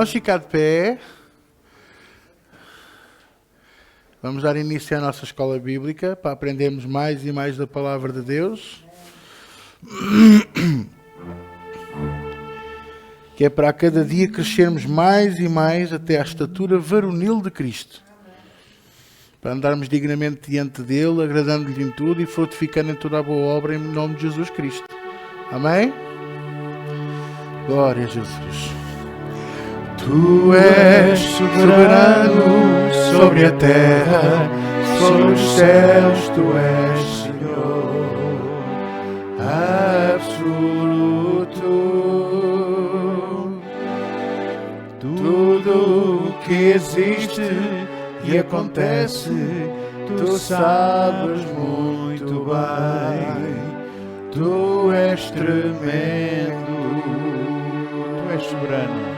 Vamos ficar de pé. Vamos dar início à nossa escola bíblica para aprendermos mais e mais da palavra de Deus. Que é para a cada dia crescermos mais e mais até à estatura varonil de Cristo. Para andarmos dignamente diante dele, agradando-lhe em tudo e frutificando em toda a boa obra em nome de Jesus Cristo. Amém? Glória a Jesus. Tu és soberano sobre a terra, sobre os céus, tu és Senhor absoluto. Tudo o que existe e acontece, tu sabes muito bem. Tu és tremendo, tu és soberano.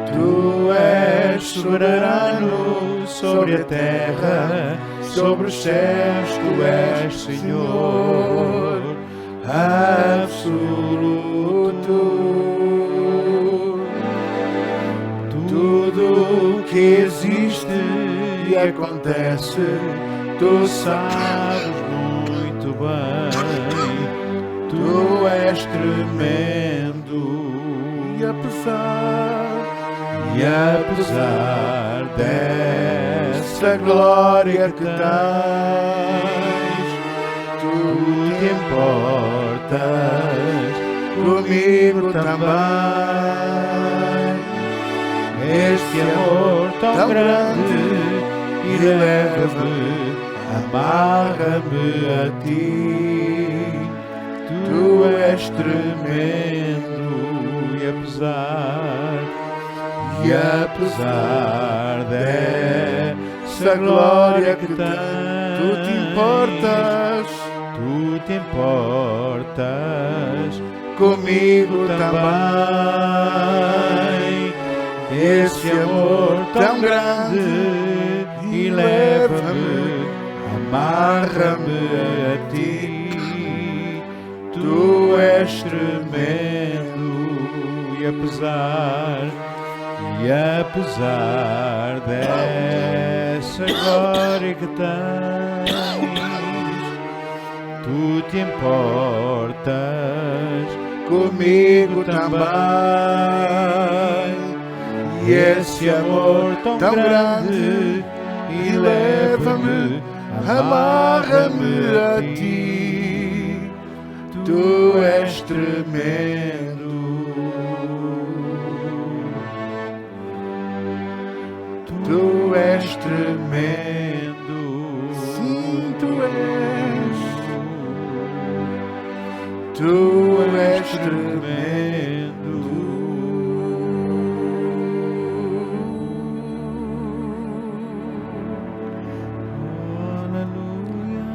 Tu és soberano sobre a terra, sobre os céus, tu és Senhor absoluto. Tudo o que existe e acontece, tu sabes muito bem. Tu és tremendo e apesar dessa glória que tens, tu te importas comigo também. Este amor tão grande e leva-me, amarra-me a ti. Tu és tremendo e apesar dessa glória que tens, tu te importas comigo também. Esse amor tão grande e leva-me, amarra-me a ti. Tu és tremendo e apesar dessa glória que tens, tu te importas comigo também. E esse amor tão grande e leva-me, amarra-me a ti. Tu és tremendo. Tu és tremendo. Sim, tu és. Tu és tremendo. Aleluia.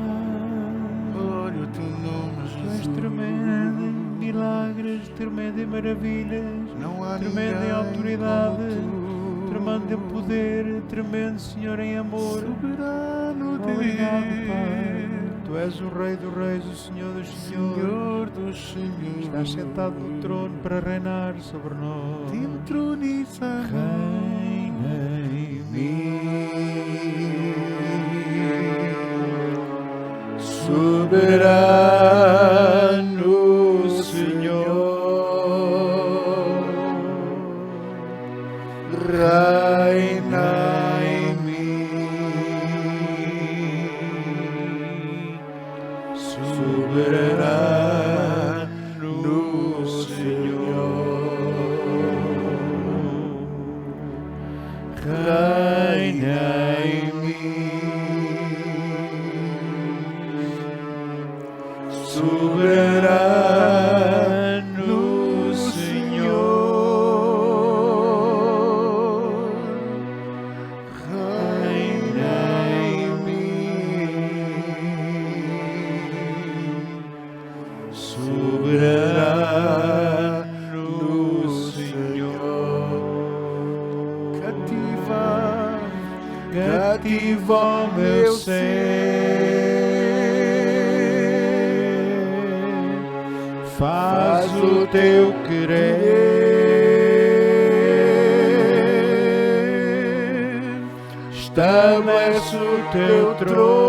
Glória ao teu nome, Jesus. Tu és tremendo em milagres, tremendo em maravilhas, não há tremendo em autoridade. Tremendo em poder, tremendo, Senhor, em amor. Soberano Deus. Obrigado, Pai. Tu és o Rei dos Reis, o Senhor dos Senhores. Estás sentado no trono para reinar sobre nós. Te entroniza. Reina em mim. Soberano Senhor. Reina em mim, soberano Senhor, reina em mim, soberano Senhor. Cativa o meu ser, faz o teu querer, estabelece o teu trono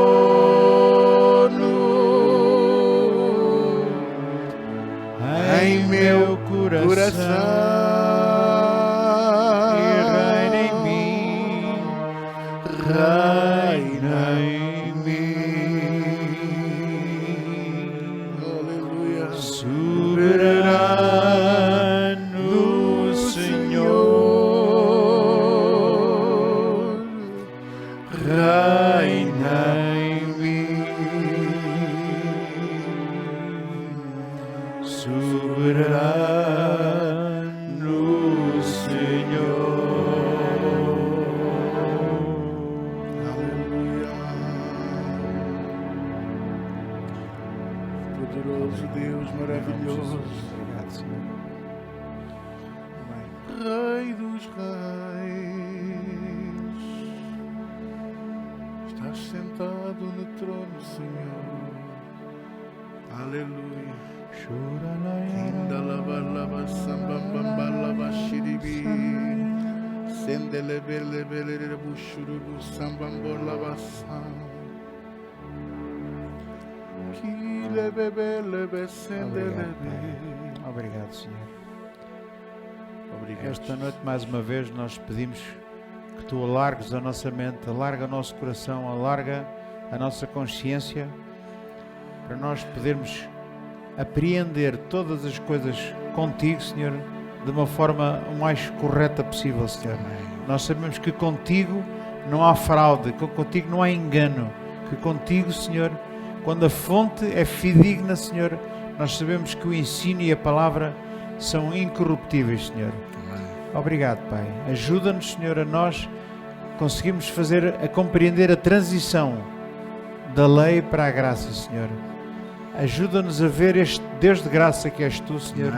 em meu coração e reina em mim, reina em mim. Aleluia. Soberano Senhor, reina em mim. Soberano Senhor. Aleluia. Poderoso Deus, maravilhoso. Obrigado, Senhor. Rei dos reis, estás sentado no trono, Senhor. Aleluia. Indalabalaba sambambalaba shiribi sendelebelebelere bushurubu sambambolaba sam kilebebelebe sendelebe. Obrigado, Senhor. Obrigado. Esta noite, mais uma vez, nós pedimos que Tu alargues a nossa mente, alarga o nosso coração, alarga a nossa consciência, para nós podermos apreender todas as coisas contigo, Senhor, de uma forma o mais correta possível, Senhor. Nós sabemos que contigo não há fraude, que contigo não há engano, que contigo, Senhor, quando a fonte é fidedigna, Senhor, nós sabemos que o ensino e a palavra são incorruptíveis, Senhor. Obrigado, Pai. Ajuda-nos, Senhor, a nós conseguirmos a compreender a transição da lei para a graça, Senhor. Ajuda-nos a ver este Deus de graça que és Tu, Senhor,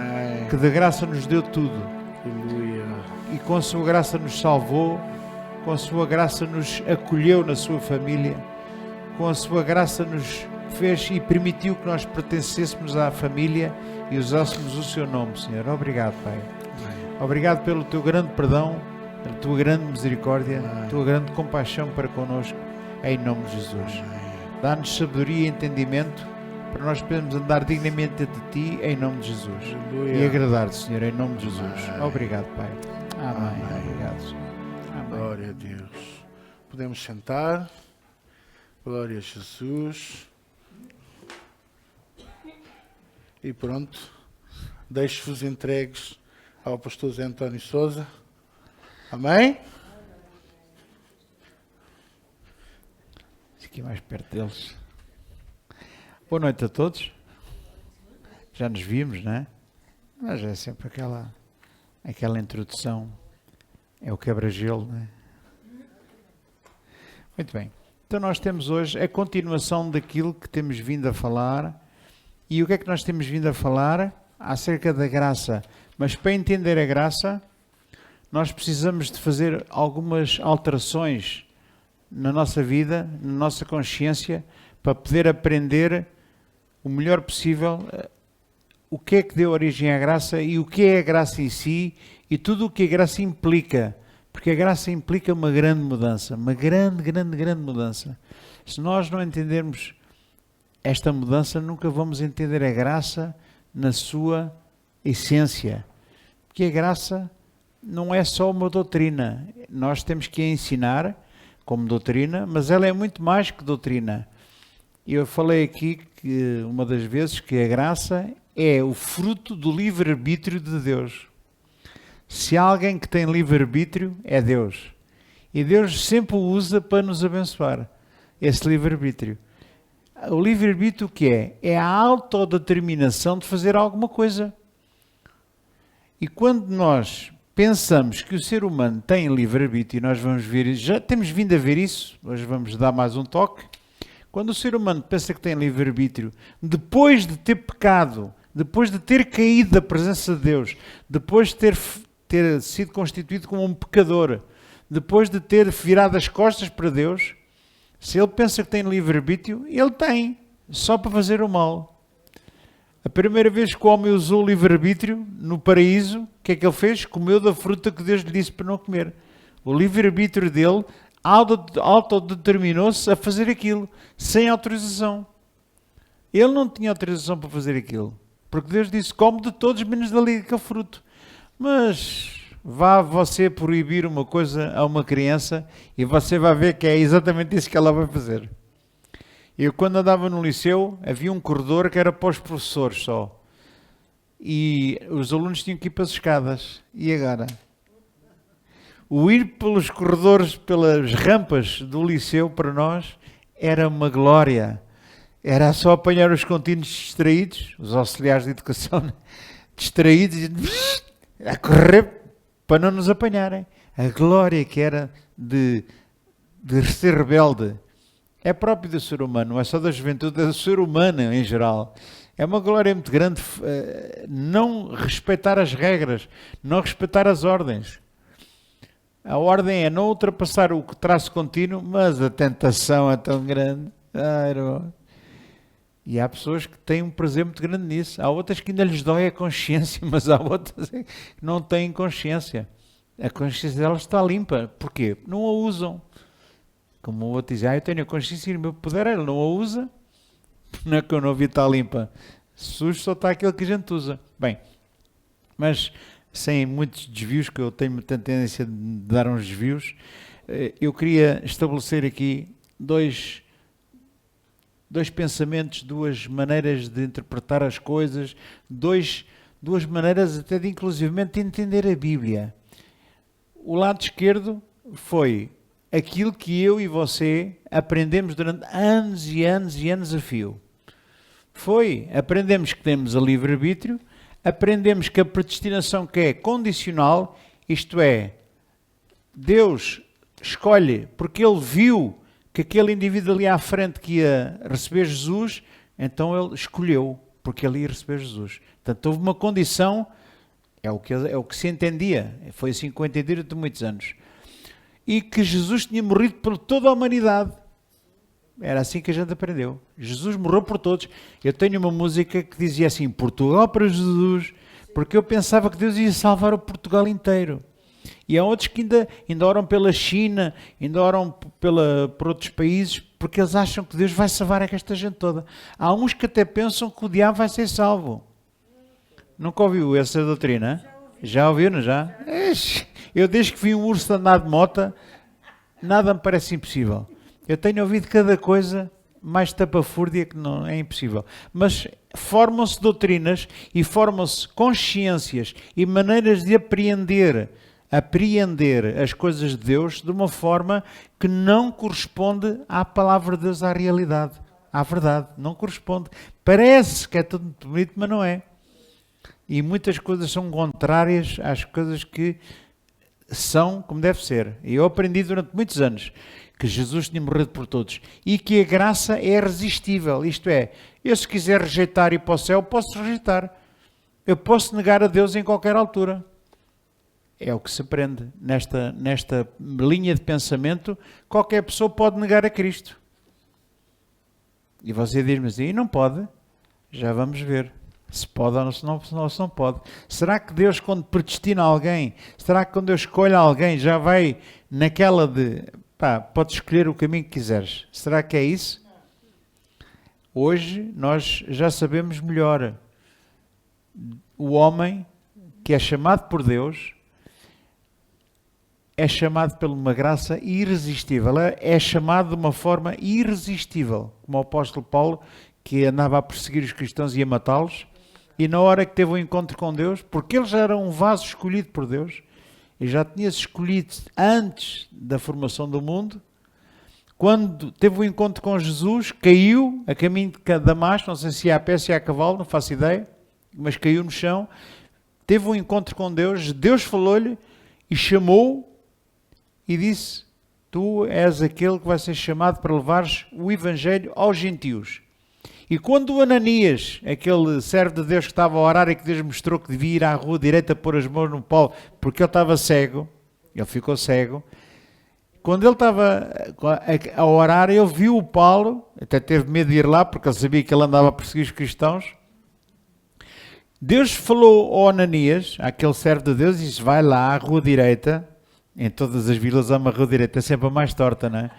que de graça nos deu tudo. Aleluia. E com a Sua graça nos salvou, com a Sua graça nos acolheu na Sua família, com a Sua graça nos fez e permitiu que nós pertencêssemos à família e usássemos o Seu nome, Senhor. Obrigado, Pai. Obrigado pelo Teu grande perdão, pela Tua grande misericórdia, Tua grande compaixão para connosco, em nome de Jesus. Dá-nos sabedoria e entendimento para nós podermos andar dignamente de Ti, em nome de Jesus. Aleluia. E agradar-te, Senhor, em nome de Jesus. Amém. Obrigado, Pai. Amém. Amém. Obrigado, Senhor. Amém. Glória a Deus. Podemos sentar. Glória a Jesus. E pronto. Deixo-vos entregues ao pastor Zé António Sousa. Amém? Aqui mais perto deles. Boa noite a todos. Já nos vimos, não é? Mas é sempre aquela introdução. É o quebra-gelo, não é? Muito bem. Então nós temos hoje a continuação daquilo que temos vindo a falar. E o que é que nós temos vindo a falar? Acerca da graça. Mas para entender a graça, nós precisamos de fazer algumas alterações na nossa vida, na nossa consciência, para poder aprender o melhor possível o que é que deu origem à graça e o que é a graça em si e tudo o que a graça implica. Porque a graça implica uma grande mudança, uma grande mudança. Se nós não entendermos esta mudança, nunca vamos entender a graça na sua essência. Porque a graça não é só uma doutrina. Nós temos que a ensinar como doutrina, mas ela é muito mais que doutrina. Eu falei aqui que uma das vezes que a graça é o fruto do livre-arbítrio de Deus. Se há alguém que tem livre-arbítrio, é Deus. E Deus sempre o usa para nos abençoar, esse livre-arbítrio. O livre-arbítrio o que é? É a autodeterminação de fazer alguma coisa. E quando nós pensamos que o ser humano tem livre-arbítrio, e nós vamos ver, já temos vindo a ver isso, hoje vamos dar mais um toque. Quando o ser humano pensa que tem livre-arbítrio, depois de ter pecado, depois de ter caído da presença de Deus, depois de ter sido constituído como um pecador, depois de ter virado as costas para Deus, se ele pensa que tem livre-arbítrio, ele tem, só para fazer o mal. A primeira vez que o homem usou o livre-arbítrio no paraíso, o que é que ele fez? Comeu da fruta que Deus lhe disse para não comer. O livre-arbítrio dele autodeterminou-se a fazer aquilo, sem autorização. Ele não tinha autorização para fazer aquilo. Porque Deus disse, come de todos menos dali daquele fruto. Mas vá você proibir uma coisa a uma criança e você vai ver que é exatamente isso que ela vai fazer. Eu, quando andava no liceu, havia um corredor que era para os professores só. E os alunos tinham que ir para as escadas. E agora? O ir pelos corredores, pelas rampas do liceu, para nós, era uma glória. Era só apanhar os contínuos distraídos, os auxiliares de educação, distraídos, a correr para não nos apanharem. A glória que era de ser rebelde é próprio do ser humano, não é só da juventude, é do ser humano em geral. É uma glória muito grande não respeitar as regras, não respeitar as ordens. A ordem é não ultrapassar o traço contínuo, mas a tentação é tão grande. E há pessoas que têm um prazer muito grande nisso. Há outras que ainda lhes dói a consciência, mas há outras que não têm consciência. A consciência delas está limpa. Porquê? Não a usam. Como o outro diz, eu tenho a consciência e o meu poder, ele não a usa. Não é que eu não vi está limpa. Sujo só está aquilo que a gente usa. Bem, mas sem muitos desvios, que eu tenho muita tendência de dar uns desvios, eu queria estabelecer aqui dois pensamentos, duas maneiras de interpretar as coisas, duas maneiras até de inclusivamente entender a Bíblia. O lado esquerdo foi aquilo que eu e você aprendemos durante anos e anos e anos a fio. Aprendemos que temos a livre-arbítrio, aprendemos que a predestinação que é condicional, isto é, Deus escolhe porque Ele viu que aquele indivíduo ali à frente que ia receber Jesus, então Ele escolheu porque ele ia receber Jesus. Portanto, houve uma condição, é o que se entendia, foi assim que eu entendi durante muitos anos, e que Jesus tinha morrido por toda a humanidade. Era assim que a gente aprendeu. Jesus morreu por todos. Eu tenho uma música que dizia assim, Portugal para Jesus, porque eu pensava que Deus ia salvar o Portugal inteiro. E há outros que ainda oram pela China, ainda oram por outros países, porque eles acham que Deus vai salvar esta gente toda. Há uns que até pensam que o diabo vai ser salvo. Nunca ouviu essa doutrina? Já ouviu, não já? Eu desde que vi um urso andar de moto, nada me parece impossível. Eu tenho ouvido cada coisa mais tapafúrdia que não é impossível. Mas formam-se doutrinas e formam-se consciências e maneiras de apreender as coisas de Deus de uma forma que não corresponde à palavra de Deus, à realidade, à verdade. Não corresponde. Parece que é tudo muito bonito, mas não é. E muitas coisas são contrárias às coisas que são como deve ser. E eu aprendi durante muitos anos que Jesus tinha morrido por todos e que a graça é irresistível. Isto é, eu se quiser rejeitar e ir para o céu, posso rejeitar. Eu posso negar a Deus em qualquer altura. É o que se aprende nesta linha de pensamento. Qualquer pessoa pode negar a Cristo. E você diz-me assim, e não pode? Já vamos ver se pode ou se não pode. Será que Deus, quando predestina alguém, será que quando Deus escolhe alguém, já vai naquela de, podes escolher o caminho que quiseres? Será que é isso? Hoje nós já sabemos melhor. O homem que é chamado por Deus é chamado por uma graça irresistível. É chamado de uma forma irresistível. Como o apóstolo Paulo, que andava a perseguir os cristãos e a matá-los, e na hora que teve um encontro com Deus, porque ele já era um vaso escolhido por Deus, e já tinha-se escolhido antes da formação do mundo, quando teve um encontro com Jesus, caiu a caminho de Damasco, não sei se é a pé, se é a cavalo, não faço ideia, mas caiu no chão, teve um encontro com Deus, Deus falou-lhe e chamou e disse, tu és aquele que vai ser chamado para levares o Evangelho aos gentios. E quando o Ananias, aquele servo de Deus que estava a orar e que Deus mostrou que devia ir à rua direita pôr as mãos no Paulo, porque ele estava cego, ele ficou cego, quando ele estava a orar, ele viu o Paulo, até teve medo de ir lá, porque ele sabia que ele andava a perseguir os cristãos. Deus falou ao Ananias, aquele servo de Deus, e disse, vai lá à rua direita, Em todas as vilas há uma rua direita, é sempre a mais torta, não é?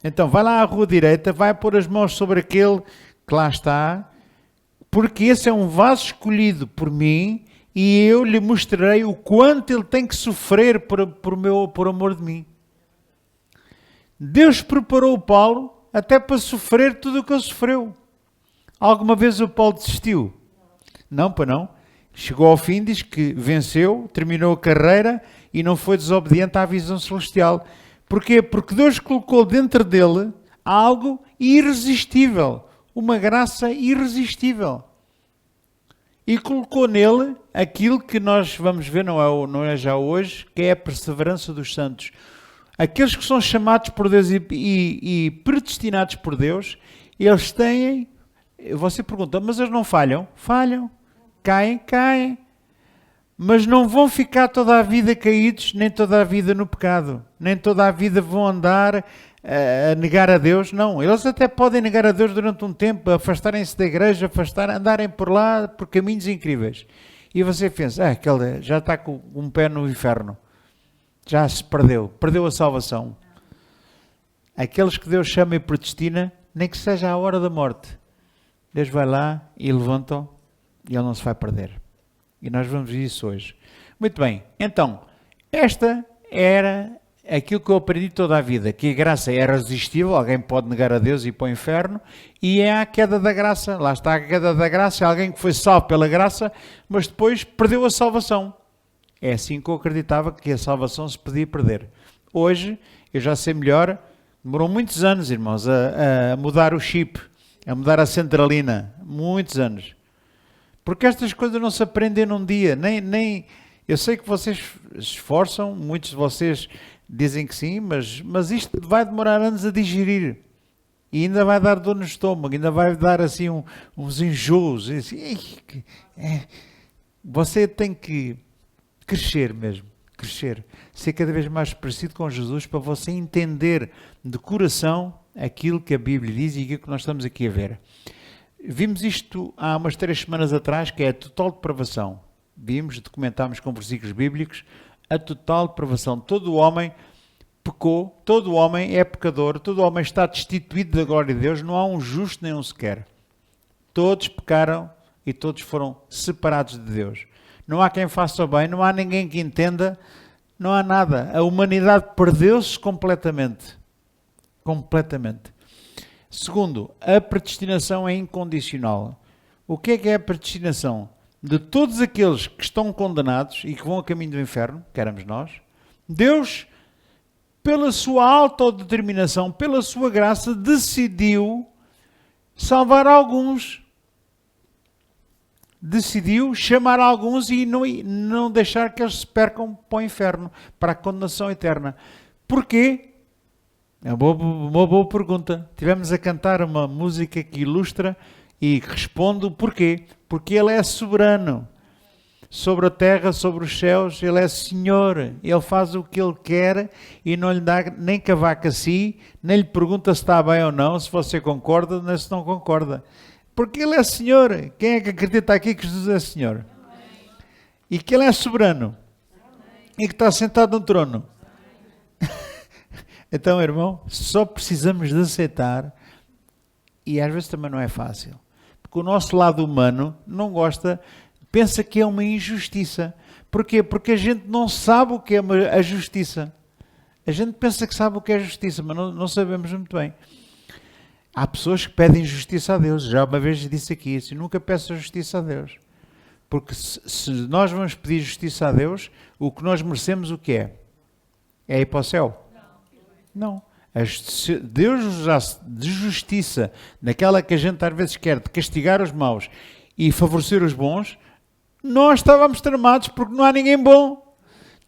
Então, vai lá à rua direita, vai pôr as mãos sobre aquele que lá está, porque esse é um vaso escolhido por mim e eu lhe mostrarei o quanto ele tem que sofrer por amor de mim. Deus preparou o Paulo até para sofrer tudo o que ele sofreu. Alguma vez o Paulo desistiu? Não, para não. Chegou ao fim, diz que venceu, terminou a carreira e não foi desobediente à visão celestial. Porquê? Porque Deus colocou dentro dele algo irresistível, uma graça irresistível. E colocou nele aquilo que nós vamos ver, não é já hoje, que é a perseverança dos santos. Aqueles que são chamados por Deus e predestinados por Deus, eles têm... Você pergunta, mas eles não falham? Falham. Caem. Mas não vão ficar toda a vida caídos, nem toda a vida no pecado. Nem toda a vida vão andar a negar a Deus. Não, eles até podem negar a Deus durante um tempo, afastarem-se da igreja, andarem por lá por caminhos incríveis. E você pensa, aquele já está com um pé no inferno. Já se perdeu a salvação. Aqueles que Deus chama e predestina, nem que seja a hora da morte, Deus vai lá e levanta-o e ele não se vai perder. E nós vamos ver isso hoje. Muito bem, então, esta era aquilo que eu aprendi toda a vida, que a graça é irresistível, alguém pode negar a Deus e ir para o inferno, e é a queda da graça. Lá está a queda da graça, é alguém que foi salvo pela graça, mas depois perdeu a salvação. É assim que eu acreditava que a salvação se podia perder. Hoje, eu já sei melhor, demorou muitos anos, irmãos, a mudar o chip, a mudar a centralina, muitos anos. Porque estas coisas não se aprendem num dia, nem... Eu sei que vocês se esforçam, muitos de vocês dizem que sim, mas isto vai demorar anos a digerir. E ainda vai dar dor no estômago, ainda vai dar assim uns enjoos. Assim, você tem que crescer mesmo, crescer. Ser cada vez mais parecido com Jesus para você entender de coração aquilo que a Bíblia diz e aquilo que nós estamos aqui a ver. Vimos isto há umas 3 semanas atrás, que é a total depravação. Documentámos com versículos bíblicos a total depravação. Todo o homem pecou, todo o homem é pecador, todo o homem está destituído da glória de Deus, não há um justo nem um sequer. Todos pecaram e todos foram separados de Deus. Não há quem faça o bem, não há ninguém que entenda, não há nada. A humanidade perdeu-se completamente. Completamente. Segundo, a predestinação é incondicional. O que é a predestinação? De todos aqueles que estão condenados e que vão a caminho do inferno, que éramos nós, Deus, pela sua autodeterminação, pela sua graça, decidiu salvar alguns. Decidiu chamar alguns e não deixar que eles se percam para o inferno, para a condenação eterna. Porquê? É uma boa pergunta. Tivemos a cantar uma música que ilustra e responde o porquê. Porque Ele é soberano. Sobre a terra, sobre os céus, Ele é Senhor. Ele faz o que Ele quer e não lhe dá nem cavaco a si, nem lhe pergunta se está bem ou não, se você concorda, nem se não concorda. Porque Ele é Senhor. Quem é que acredita aqui que Jesus é Senhor? E que Ele é soberano. E que está sentado no trono. Então, irmão, só precisamos de aceitar, e às vezes também não é fácil, porque o nosso lado humano não gosta, pensa que é uma injustiça. Porquê? Porque a gente não sabe o que é a justiça. A gente pensa que sabe o que é justiça, mas não sabemos muito bem. Há pessoas que pedem justiça a Deus, já uma vez disse aqui, assim, nunca peça justiça a Deus. Porque se nós vamos pedir justiça a Deus, o que nós merecemos o que é? É ir para o céu? Não. Deus já de justiça, naquela que a gente às vezes quer, de castigar os maus e favorecer os bons, nós estávamos tramados porque não há ninguém bom.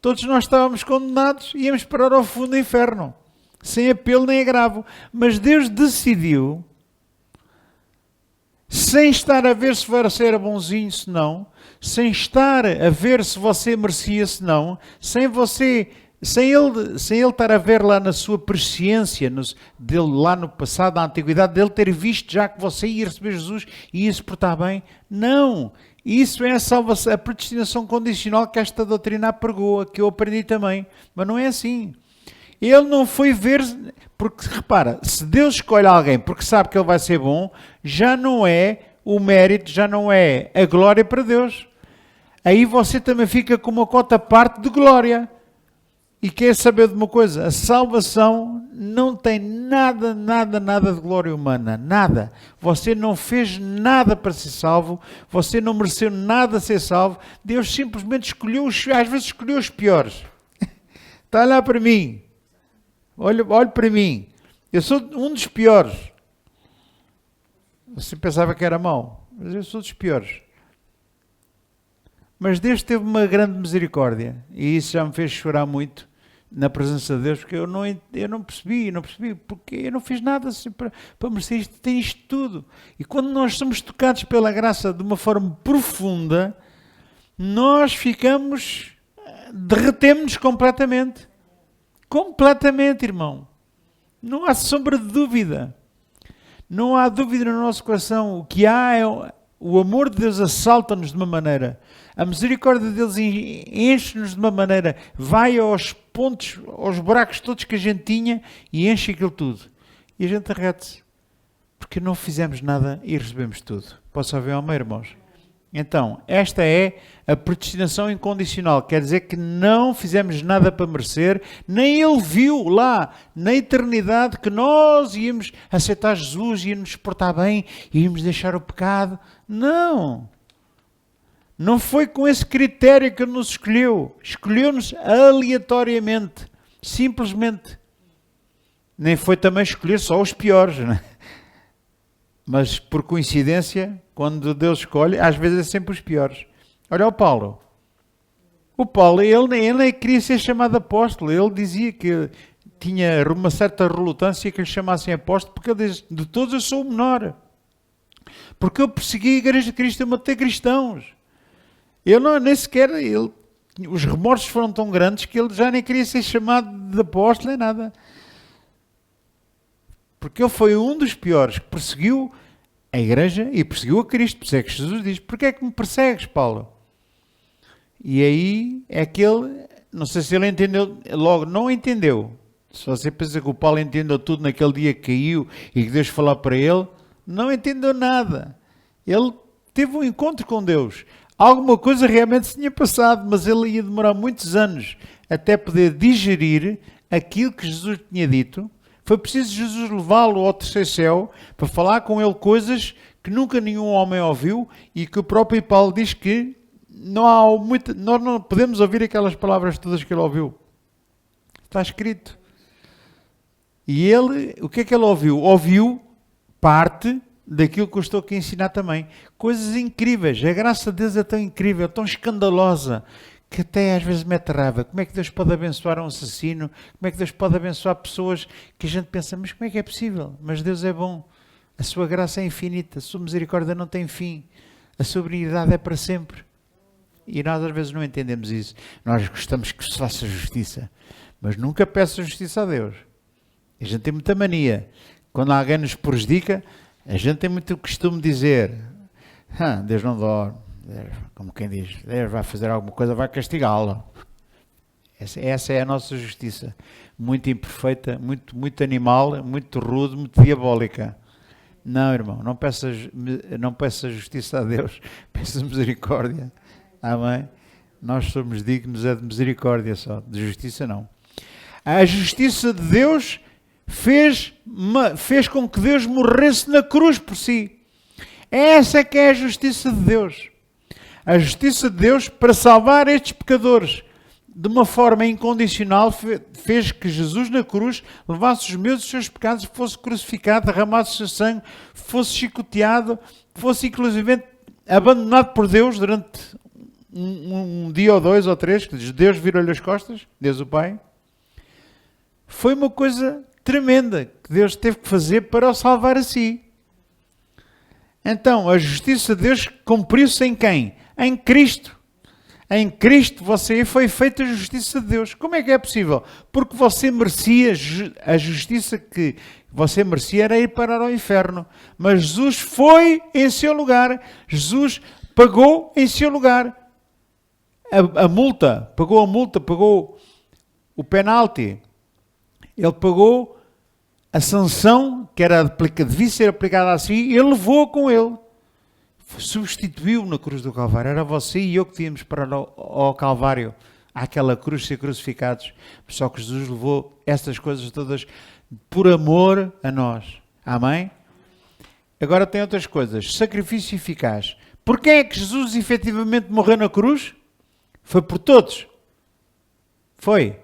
Todos nós estávamos condenados e íamos parar ao fundo do inferno, sem apelo nem agravo. Mas Deus decidiu, sem estar a ver se você era bonzinho, se não, sem estar a ver se você merecia, se não, sem você sem ele estar a ver lá na sua presciência, dele lá no passado, na antiguidade, dele ter visto já que você ia receber Jesus e ia se portar bem. Não! Isso é a salvação, a predestinação condicional que esta doutrina pregou, que eu aprendi também. Mas não é assim. Ele não foi ver... Porque, repara, se Deus escolhe alguém porque sabe que ele vai ser bom, já não é o mérito, já não é a glória para Deus. Aí você também fica com uma cota parte de glória. E quer saber de uma coisa? A salvação não tem nada de glória humana. Nada. Você não fez nada para ser salvo. Você não mereceu nada ser salvo. Deus simplesmente escolheu, às vezes escolheu os piores. Está a olhar para mim. Olhe para mim. Eu sou um dos piores. Você pensava que era mau. Mas eu sou dos piores. Mas Deus teve uma grande misericórdia. E isso já me fez chorar muito na presença de Deus, porque eu não percebi, porque eu não fiz nada assim para merecer isto, tem isto tudo. E quando nós somos tocados pela graça de uma forma profunda, nós derretemos-nos completamente. Completamente, irmão. Não há sombra de dúvida. Não há dúvida no nosso coração. O que há é o amor de Deus assalta-nos de uma maneira. A misericórdia de Deus enche-nos de uma maneira, vai aos pontos, aos buracos todos que a gente tinha e enche aquilo tudo. E a gente derrete-se. Porque não fizemos nada e recebemos tudo. Posso ouvir amém, irmãos? Então, esta é a predestinação incondicional. Quer dizer que não fizemos nada para merecer, nem Ele viu lá, na eternidade, que nós íamos aceitar Jesus, íamos nos portar bem, íamos deixar o pecado. Não! Não foi com esse critério que Ele nos escolheu. Escolheu-nos aleatoriamente. Simplesmente. Nem foi também escolher só os piores. Não é? Mas, por coincidência, quando Deus escolhe, às vezes é sempre os piores. Olha o Paulo. O Paulo, ele nem queria ser chamado apóstolo. Ele dizia que tinha uma certa relutância que lhe chamassem apóstolo, porque ele diz, de todos eu sou o menor. Porque eu persegui a igreja de Cristo, eu matei cristãos. Os remorsos foram tão grandes que ele já nem queria ser chamado de apóstolo nem nada. Porque ele foi um dos piores que perseguiu a igreja e perseguiu a Cristo. Por isso é que Jesus diz, porquê é que me persegues, Paulo? E aí é que ele, não sei se ele entendeu, logo não entendeu. Se você pensa que o Paulo entendeu tudo naquele dia que caiu e que Deus falou para ele, não entendeu nada. Ele teve um encontro com Deus. Alguma coisa realmente se tinha passado, mas ele ia demorar muitos anos até poder digerir aquilo que Jesus tinha dito. Foi preciso Jesus levá-lo ao terceiro céu para falar com ele coisas que nunca nenhum homem ouviu e que o próprio Paulo diz que nós não podemos ouvir aquelas palavras todas que ele ouviu. Está escrito. E ele, o que é que ele ouviu? Ouviu parte daquilo que eu estou aqui a ensinar também. Coisas incríveis. A graça de Deus é tão incrível, tão escandalosa, que até às vezes mete raiva. Como é que Deus pode abençoar um assassino? Como é que Deus pode abençoar pessoas que a gente pensa, mas como é que é possível? Mas Deus é bom. A sua graça é infinita. A sua misericórdia não tem fim. A sua benignidade é para sempre. E nós às vezes não entendemos isso. Nós gostamos que se faça justiça. Mas nunca peça justiça a Deus. A gente tem muita mania. Quando alguém nos prejudica, a gente tem muito costume de dizer, Deus não dorme. Como quem diz, Deus vai fazer alguma coisa, vai castigá-lo. Essa é a nossa justiça. Muito imperfeita, muito animal, muito rude, muito diabólica. Não, irmão, não peça justiça a Deus, peça misericórdia. Amém? Nós somos dignos de misericórdia só, de justiça não. A justiça de Deus fez com que Deus morresse na cruz por si. Essa que é a justiça de Deus. A justiça de Deus para salvar estes pecadores de uma forma incondicional fez que Jesus na cruz levasse os meus e os seus pecados, fosse crucificado, derramasse o seu sangue, fosse chicoteado, fosse inclusive abandonado por Deus durante um dia ou dois ou três, que Deus virou-lhe as costas, Deus o Pai. Foi uma coisa tremenda que Deus teve que fazer para o salvar a si. Então, a justiça de Deus cumpriu-se em quem? Em Cristo. Em Cristo você foi feita a justiça de Deus. Como é que é possível? Porque você merecia, a justiça que você merecia era ir parar ao inferno. Mas Jesus foi em seu lugar. Jesus pagou em seu lugar a multa, pagou o penalti. Ele pagou a sanção que devia ser aplicada assim, e ele levou com ele. Substituiu na cruz do Calvário. Era você e eu que tínhamos para ao Calvário, àquela cruz, ser crucificados. Só que Jesus levou estas coisas todas por amor a nós. Amém? Agora tem outras coisas. Sacrifício eficaz. Por quem é que Jesus efetivamente morreu na cruz? Foi por todos. Foi?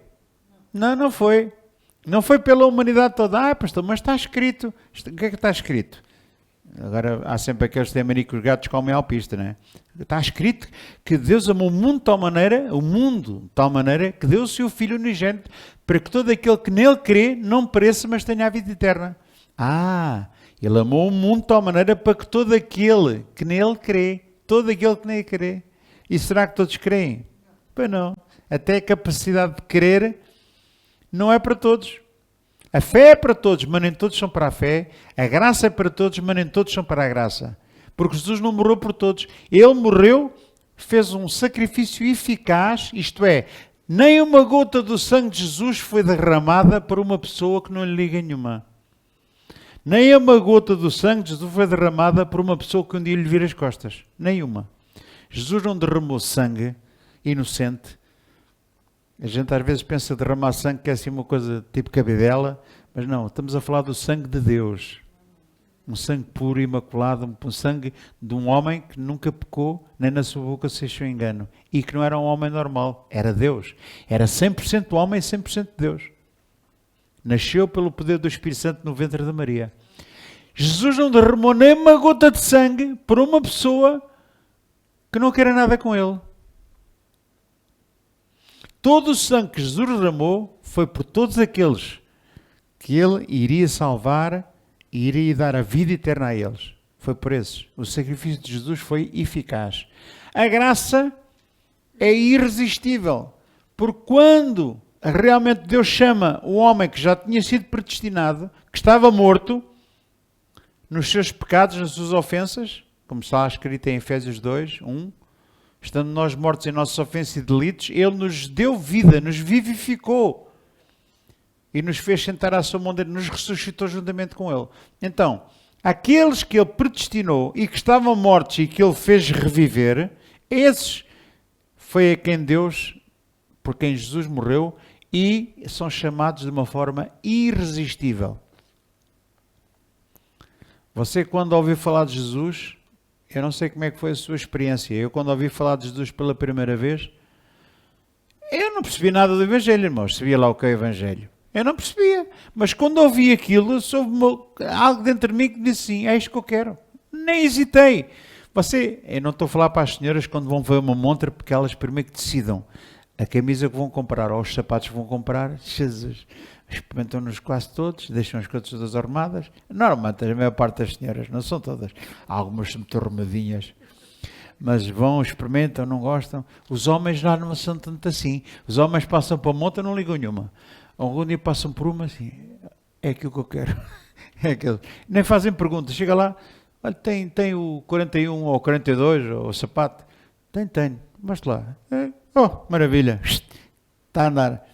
Não foi. Não foi pela humanidade toda. Pastor, mas está escrito. O que é que está escrito? Agora há sempre aqueles que têm mania que os gatos comem alpista, não é? Está escrito que Deus amou o mundo de tal maneira, que deu o seu Filho unigênito para que todo aquele que nele crê não pereça, mas tenha a vida eterna. Ele amou o mundo de tal maneira para que todo aquele que nele crê, E será que todos creem? Pois não. Até a capacidade de crer não é para todos. A fé é para todos, mas nem todos são para a fé. A graça é para todos, mas nem todos são para a graça. Porque Jesus não morreu por todos. Ele morreu, fez um sacrifício eficaz, isto é, nem uma gota do sangue de Jesus foi derramada para uma pessoa que não lhe liga nenhuma. Nem uma gota do sangue de Jesus foi derramada por uma pessoa que um dia lhe vira as costas. Nenhuma. Jesus não derramou sangue inocente. A gente às vezes pensa derramar sangue que é assim uma coisa tipo cabidela, mas não, estamos a falar do sangue de Deus. Um sangue puro, imaculado, um sangue de um homem que nunca pecou, nem na sua boca se achou engano. E que não era um homem normal, era Deus. Era 100% homem e 100% Deus. Nasceu pelo poder do Espírito Santo no ventre de Maria. Jesus não derramou nem uma gota de sangue por uma pessoa que não queira nada com ele. Todo o sangue que Jesus derramou foi por todos aqueles que ele iria salvar e iria dar a vida eterna a eles. Foi por esses. O sacrifício de Jesus foi eficaz. A graça é irresistível. Porque quando realmente Deus chama o homem que já tinha sido predestinado, que estava morto, nos seus pecados, nas suas ofensas, como está escrito em Efésios 2, 1, estando nós mortos em nossas ofensas e delitos, Ele nos deu vida, nos vivificou e nos fez sentar à sua mão dele, nos ressuscitou juntamente com Ele. Então, aqueles que Ele predestinou e que estavam mortos e que Ele fez reviver, esses foi a quem Deus, por quem Jesus morreu, e são chamados de uma forma irresistível. Você, quando ouviu falar de Jesus, eu não sei como é que foi a sua experiência. Eu, quando ouvi falar de Jesus pela primeira vez, eu não percebi nada do Evangelho, irmãos. Sabia lá o que é o Evangelho. Eu não percebia. Mas quando ouvi aquilo, soube algo dentro de mim que disse assim, é isto que eu quero. Nem hesitei. Eu não estou a falar para as senhoras quando vão ver uma montra, porque elas primeiro que decidam a camisa que vão comprar ou os sapatos que vão comprar. Jesus, experimentam-nos quase todos, deixam as coisas todas arrumadas. Normalmente, a maior parte das senhoras, não são todas. Algumas são muito arrumadinhas. Mas vão, experimentam, não gostam. Os homens já não são tanto assim. Os homens passam para a monta, não ligam nenhuma. Algum dia passam por uma assim, é aquilo que eu quero. É aquilo. Nem fazem perguntas. Chega lá, olha, tem o 41 ou o 42 ou o sapato? Tenho. Mostra lá. Maravilha. Está a andar.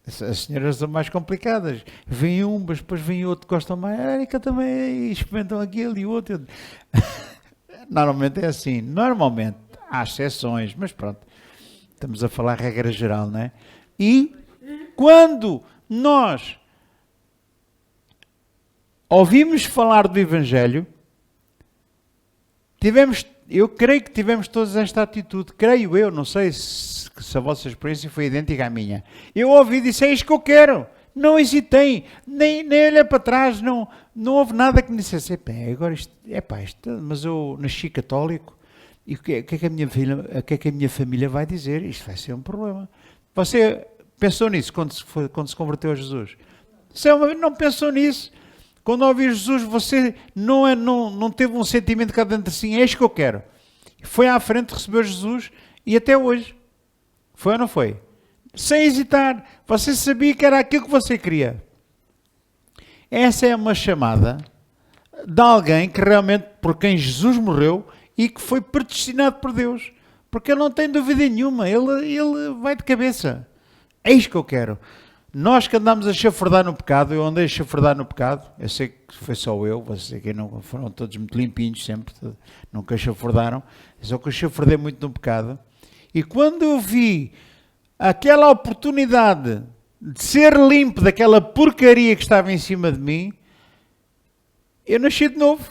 As senhoras são mais complicadas. Vem um, mas depois vem outro que gosta mais. A Érica também experimentam aquele e o outro. Normalmente é assim. Normalmente. Há exceções, mas pronto. Estamos a falar regra geral, não é? E quando nós ouvimos falar do Evangelho, eu creio que tivemos todos esta atitude. Creio eu, não sei se a vossa experiência foi idêntica à minha. Eu ouvi e disse, é isto que eu quero. Não hesitei, nem olhei para trás, não houve nada que me dissesse, mas eu nasci católico, e o que é que a minha família vai dizer? Isto vai ser um problema. Você pensou nisso quando se converteu a Jesus? Não pensou nisso? Quando ouviu Jesus, você não teve um sentimento cá dentro assim, é isto que eu quero. Foi à frente, recebeu Jesus, e até hoje Foi ou não foi? Sem hesitar. Você sabia que era aquilo que você queria. Essa é uma chamada de alguém que realmente, por quem Jesus morreu e que foi predestinado por Deus. Porque ele não tem dúvida nenhuma. Ele vai de cabeça. É isto que eu quero. Nós que andamos a chafurdar no pecado, eu andei a chafurdar no pecado, eu sei que foi só eu, vocês aqui não foram todos muito limpinhos sempre, nunca chafurdaram, só que eu chafurdei muito no pecado. E quando eu vi aquela oportunidade de ser limpo daquela porcaria que estava em cima de mim, eu nasci de novo.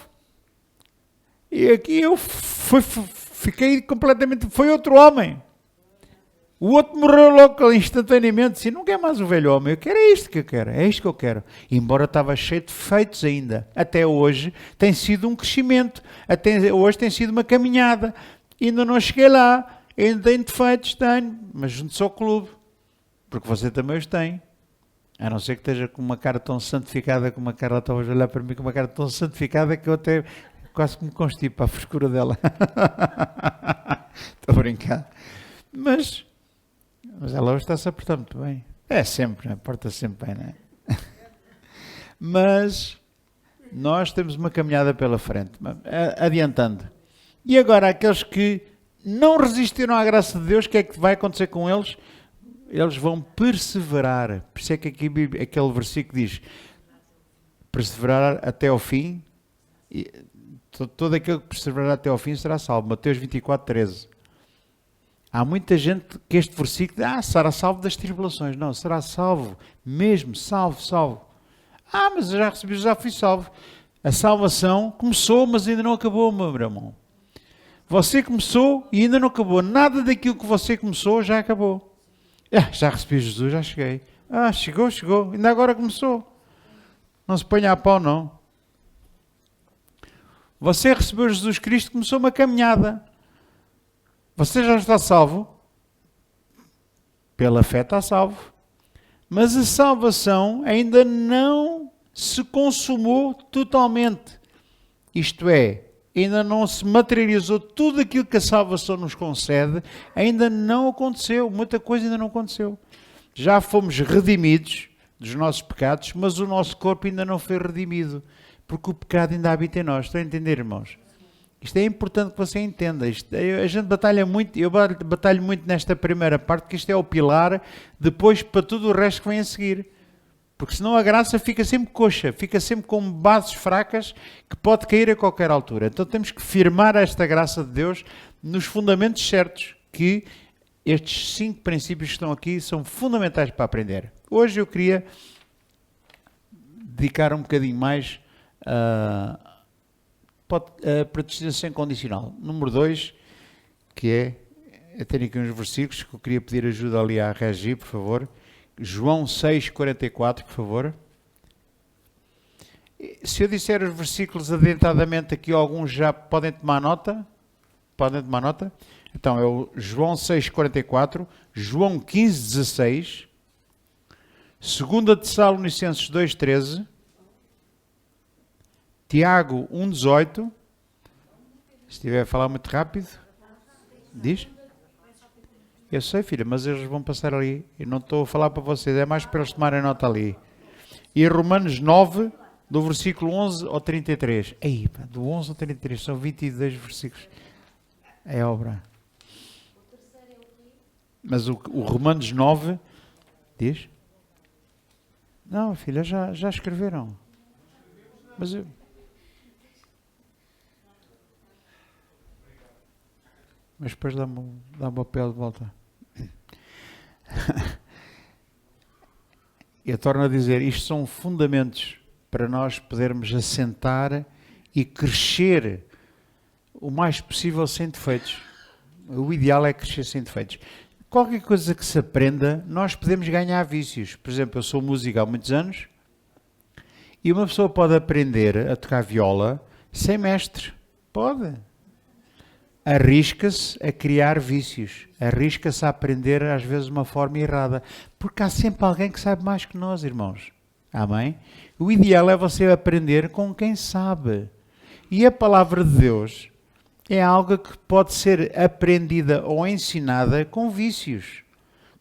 E aqui eu fiquei completamente, foi outro homem. O outro morreu logo instantaneamente, disse, não quer mais o velho homem, eu quero isto que eu quero, é isto que eu quero. Embora estava cheio de defeitos ainda, até hoje tem sido um crescimento, até hoje tem sido uma caminhada, ainda não cheguei lá, ainda tenho defeitos, tenho, mas junto-se ao clube, porque você também os tem. A não ser que esteja com uma cara tão santificada, como a Carla estava a olhar para mim, com uma cara tão santificada que eu até quase que me constipo à frescura dela. Estou a brincar. Mas ela hoje está-se a portar muito bem. É sempre, né? Porta-se sempre bem, não é? Mas nós temos uma caminhada pela frente, adiantando. E agora, aqueles que não resistiram à graça de Deus, o que é que vai acontecer com eles? Eles vão perseverar. Por isso é que aqui aquele versículo diz, perseverar até ao fim, e todo aquele que perseverar até ao fim será salvo. Mateus 24, 13. Há muita gente que este versículo diz, será salvo das tribulações. Não, será salvo, mesmo, salvo. Mas eu já recebi, já fui salvo. A salvação começou, mas ainda não acabou, meu irmão. Você começou e ainda não acabou. Nada daquilo que você começou já acabou. Já recebi Jesus, já cheguei. Chegou, ainda agora começou. Não se ponha a pau, não. Você recebeu Jesus Cristo, começou uma caminhada. Você já está salvo? Pela fé está salvo. Mas a salvação ainda não se consumou totalmente. Isto é, ainda não se materializou tudo aquilo que a salvação nos concede, ainda não aconteceu. Muita coisa ainda não aconteceu. Já fomos redimidos dos nossos pecados, mas o nosso corpo ainda não foi redimido, porque o pecado ainda habita em nós. Estão a entender, irmãos? Isto é importante que você entenda. A gente batalha muito, eu batalho muito nesta primeira parte, que isto é o pilar, depois para tudo o resto que vem a seguir. Porque senão a graça fica sempre coxa, fica sempre com bases fracas que pode cair a qualquer altura. Então temos que firmar esta graça de Deus nos fundamentos certos, que estes 5 princípios que estão aqui são fundamentais para aprender. Hoje eu queria dedicar um bocadinho mais a predestinação incondicional. Número 2, que é, eu tenho aqui uns versículos que eu queria pedir ajuda ali à Regi, por favor. João 6,44, por favor. Se eu disser os versículos adiantadamente aqui, alguns já podem tomar nota? Podem tomar nota? Então, é o João 6,44, João 15,16, 2 Tessalonicenses 2,13, Tiago 1,18. Se estiver a falar muito rápido, diz? Eu sei, filha, mas eles vão passar ali. Eu não estou a falar para vocês, é mais para eles tomarem nota ali. E Romanos 9, do versículo 11 ao 33. Ei, do 11 ao 33, são 22 versículos. É obra. Mas o Romanos 9, diz? Não, filha, já escreveram. Mas eu... Mas depois dá-me o papel de volta. Eu torno a dizer, isto são fundamentos para nós podermos assentar e crescer o mais possível sem defeitos. O ideal é crescer sem defeitos. Qualquer coisa que se aprenda, nós podemos ganhar vícios. Por exemplo, eu sou músico há muitos anos e uma pessoa pode aprender a tocar viola sem mestre. Pode. Arrisca-se a criar vícios, arrisca-se a aprender às vezes de uma forma errada, porque há sempre alguém que sabe mais que nós, irmãos. Amém? O ideal é você aprender com quem sabe. E a palavra de Deus é algo que pode ser aprendida ou ensinada com vícios.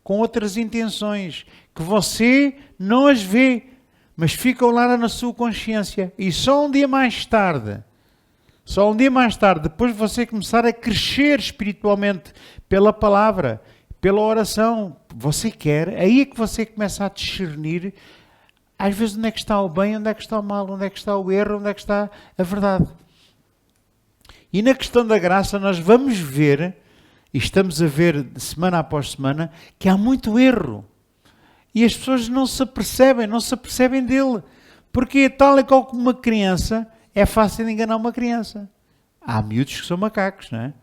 com outras intenções, que você não as vê, mas ficam lá na sua consciência. E só um dia mais tarde, depois de você começar a crescer espiritualmente pela palavra, pela oração, aí é que você começa a discernir, às vezes, onde é que está o bem, onde é que está o mal, onde é que está o erro, onde é que está a verdade. E na questão da graça nós vamos ver, e estamos a ver semana após semana, que há muito erro. E as pessoas não se apercebem dele. Porque tal e qual como uma criança, é fácil de enganar uma criança. Há miúdos que são macacos, não é?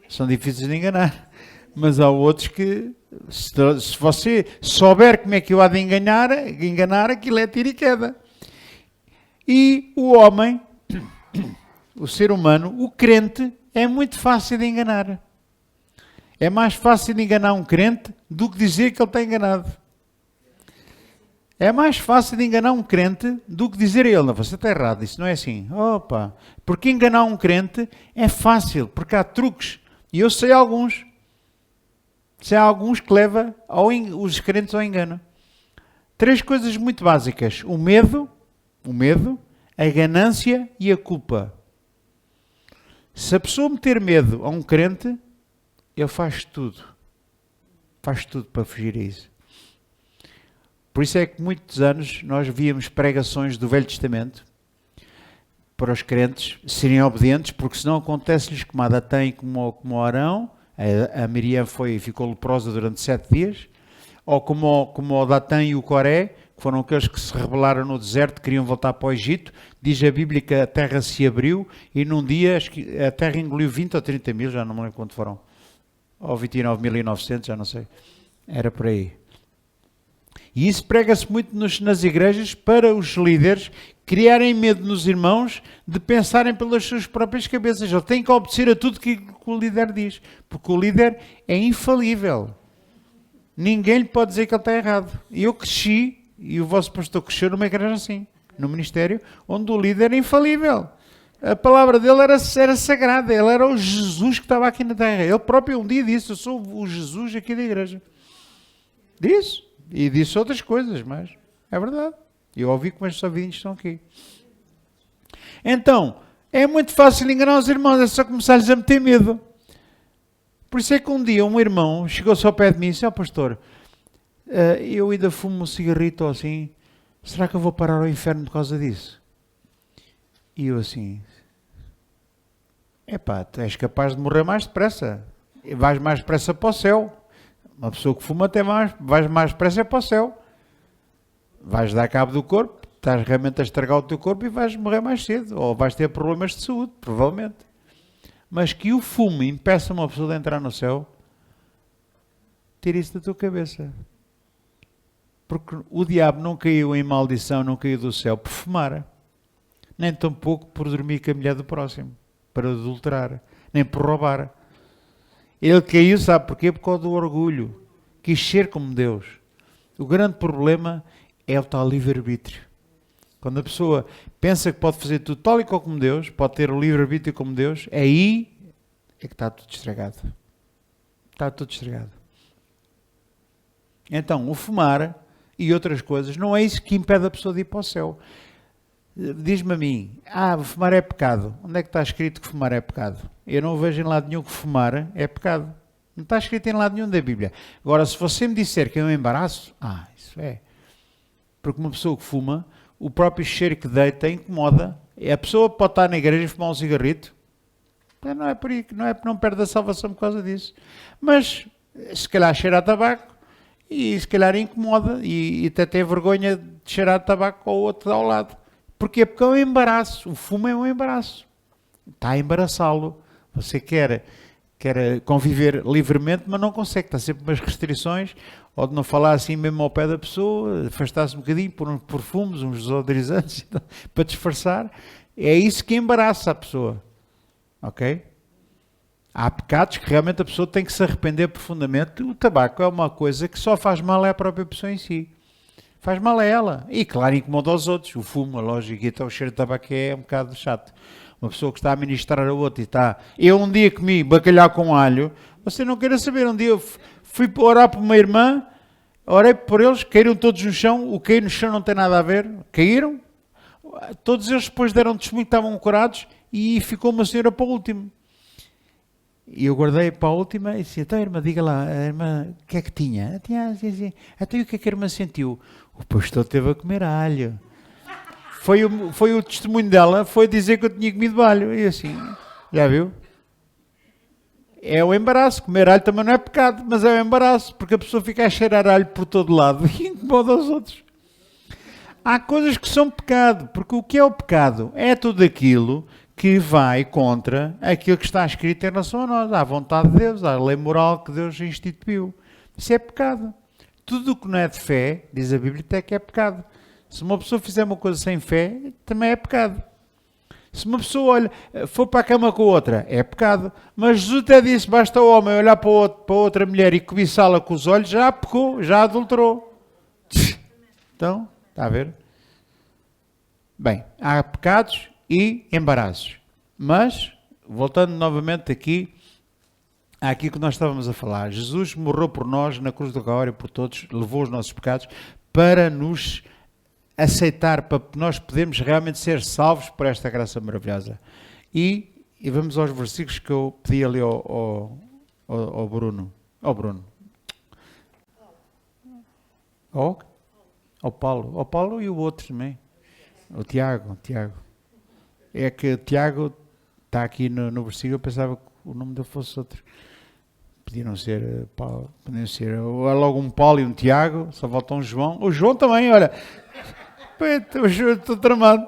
São difíceis de enganar. Mas há outros que, se você souber como é que o há de enganar, aquilo é tiro e queda. E o homem, o ser humano, o crente, é muito fácil de enganar. É mais fácil de enganar um crente do que dizer que ele está enganado. É mais fácil de enganar um crente do que dizer a ele, não, você está errado, isso não é assim. Opa, porque enganar um crente é fácil, porque há truques. E eu sei alguns. Há alguns que levam os crentes ao engano. 3 coisas muito básicas. O medo, a ganância e a culpa. Se a pessoa meter medo a um crente, ele faz tudo para fugir a isso. Por isso é que muitos anos nós víamos pregações do Velho Testamento para os crentes serem obedientes, porque senão acontece-lhes como a Datã e como o Arão, a Miriam ficou leprosa durante 7 dias, ou como o Datã e o Coré, que foram aqueles que se rebelaram no deserto, queriam voltar para o Egito. Diz a Bíblia que a terra se abriu e num dia a terra engoliu 20 ou 30 mil, já não me lembro quanto foram. Ou 29.900, já não sei. Era por aí. E isso prega-se muito nas igrejas para os líderes criarem medo nos irmãos de pensarem pelas suas próprias cabeças. Eles têm que obedecer a tudo que o líder diz. Porque o líder é infalível. Ninguém lhe pode dizer que ele está errado. E eu cresci, e o vosso pastor cresceu numa igreja assim, no ministério, onde o líder é infalível. A palavra dele era sagrada. Ele era o Jesus que estava aqui na terra. Ele próprio um dia disse, eu sou o Jesus aqui da igreja. Disse. E disse outras coisas, mas é verdade. Eu ouvi como estes ouvidinhos estão aqui. Então, é muito fácil enganar os irmãos, é só começar-lhes a meter medo. Por isso é que um dia um irmão chegou-se ao pé de mim e disse, pastor, eu ainda fumo um cigarrito ou assim, será que eu vou parar ao inferno por causa disso? E eu assim, tu és capaz de morrer mais depressa, e vais mais depressa para o céu. Uma pessoa que fuma vais mais depressa para o céu. Vais dar cabo do corpo, estás realmente a estragar o teu corpo e vais morrer mais cedo. Ou vais ter problemas de saúde, provavelmente. Mas que o fumo impeça uma pessoa de entrar no céu, tira isso da tua cabeça. Porque o diabo não caiu em maldição, não caiu do céu por fumar. Nem tampouco por dormir com a mulher do próximo, para adulterar, nem por roubar. Ele caiu, sabe porquê? Por causa do orgulho. Quis ser como Deus. O grande problema é o tal livre-arbítrio. Quando a pessoa pensa que pode fazer tudo tal e qual como Deus, pode ter o livre-arbítrio como Deus, aí é que está tudo estragado. Está tudo estragado. Então, o fumar e outras coisas, não é isso que impede a pessoa de ir para o céu. Diz-me a mim, fumar é pecado. Onde é que está escrito que fumar é pecado? Eu não vejo em lado nenhum que fumar é pecado. Não está escrito em lado nenhum da Bíblia. Agora, se você me disser que é um embaraço, isso é. Porque uma pessoa que fuma, o próprio cheiro que deita incomoda. A pessoa pode estar na igreja e fumar um cigarrito. Não é por aí, não perde a salvação por causa disso. Mas, se calhar cheira a tabaco e se calhar incomoda e até tem vergonha de cheirar a tabaco ao outro ao lado. Porquê? Porque é um embaraço. O fumo é um embaraço. Está a embaraçá-lo. Você quer conviver livremente, mas não consegue. Está sempre umas restrições, ou de não falar assim mesmo ao pé da pessoa, afastar-se um bocadinho por uns perfumes, uns desodorizantes, para disfarçar. É isso que embaraça a pessoa. Ok? Há pecados que realmente a pessoa tem que se arrepender profundamente. O tabaco é uma coisa que só faz mal à própria pessoa em si. Faz mal a ela. E claro, incomoda aos outros. O fumo, a lógica, e até o cheiro de tabaco é um bocado chato. Uma pessoa que está a ministrar a outra e está... Eu um dia comi bacalhau com alho, você não queira saber, um dia eu fui orar por uma irmã, orei por eles, caíram todos no chão, o cair no chão não tem nada a ver, caíram, todos eles depois deram testemunho que estavam curados e ficou uma senhora para o último. E eu guardei para a última e disse, então irmã, diga lá, a irmã, o que é que tinha? Tinha assim, até o que é que a irmã sentiu? O pastor teve a comer alho. Foi o testemunho dela, foi dizer que eu tinha comido alho. E assim, já viu? É o embaraço. Comer alho também não é pecado, mas é o embaraço, porque a pessoa fica a cheirar alho por todo lado e incomoda os outros. Há coisas que são pecado, porque o que é o pecado? É tudo aquilo que vai contra aquilo que está escrito em relação a nós, à vontade de Deus, à lei moral que Deus instituiu. Isso é pecado. Tudo o que não é de fé, diz a Bíblia, até que é pecado. Se uma pessoa fizer uma coisa sem fé, também é pecado. Se uma pessoa for para a cama com outra, é pecado. Mas Jesus até disse, basta o homem olhar para outra mulher e cobiçá-la com os olhos, já pecou, já adulterou. Então, está a ver? Bem, há pecados e embaraços. Mas, voltando novamente aqui, àquilo que nós estávamos a falar. Jesus morreu por nós na cruz do Calvário, por todos, levou os nossos pecados para nos aceitar, para nós podermos realmente ser salvos por esta graça maravilhosa. E vamos aos versículos que eu pedi ali ao Bruno. Ao Bruno. Ao Paulo. Ao Paulo e o outro também. O Tiago. É que o Tiago está aqui no versículo, eu pensava que o nome dele fosse outro. Podiam ser Paulo, podiam ser logo um Paulo e um Tiago, só falta um João. O João também, olha. Estou tramado.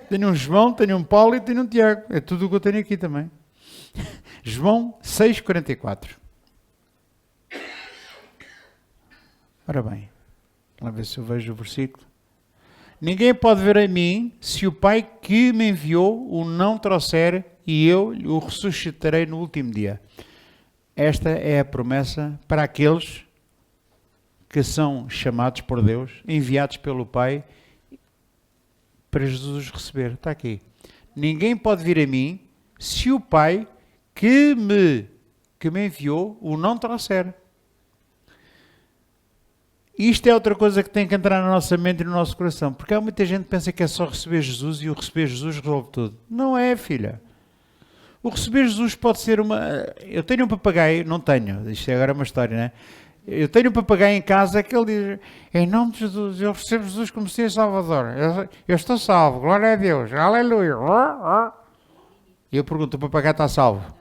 Tenho um João, tenho um Paulo e tenho um Tiago. É tudo o que eu tenho aqui também. João 6,44. Ora bem, vamos ver se eu vejo o versículo. Ninguém pode ver a mim se o Pai que me enviou o não trouxer e eu o ressuscitarei no último dia. Esta é a promessa para aqueles que são chamados por Deus, enviados pelo Pai, para Jesus receber. Está aqui. Ninguém pode vir a mim se o Pai que me enviou o não trouxer. Isto é outra coisa que tem que entrar na nossa mente e no nosso coração, porque há muita gente que pensa que é só receber Jesus e o receber Jesus resolve tudo. Não é, filha. O receber Jesus pode ser uma... Eu tenho um papagaio, não tenho, isto é agora uma história, não é? Eu tenho um papagaio em casa que ele diz, em nome de Jesus, eu recebo Jesus como Senhor Salvador. Eu estou salvo, glória a Deus, aleluia. E eu pergunto, o papagaio está salvo?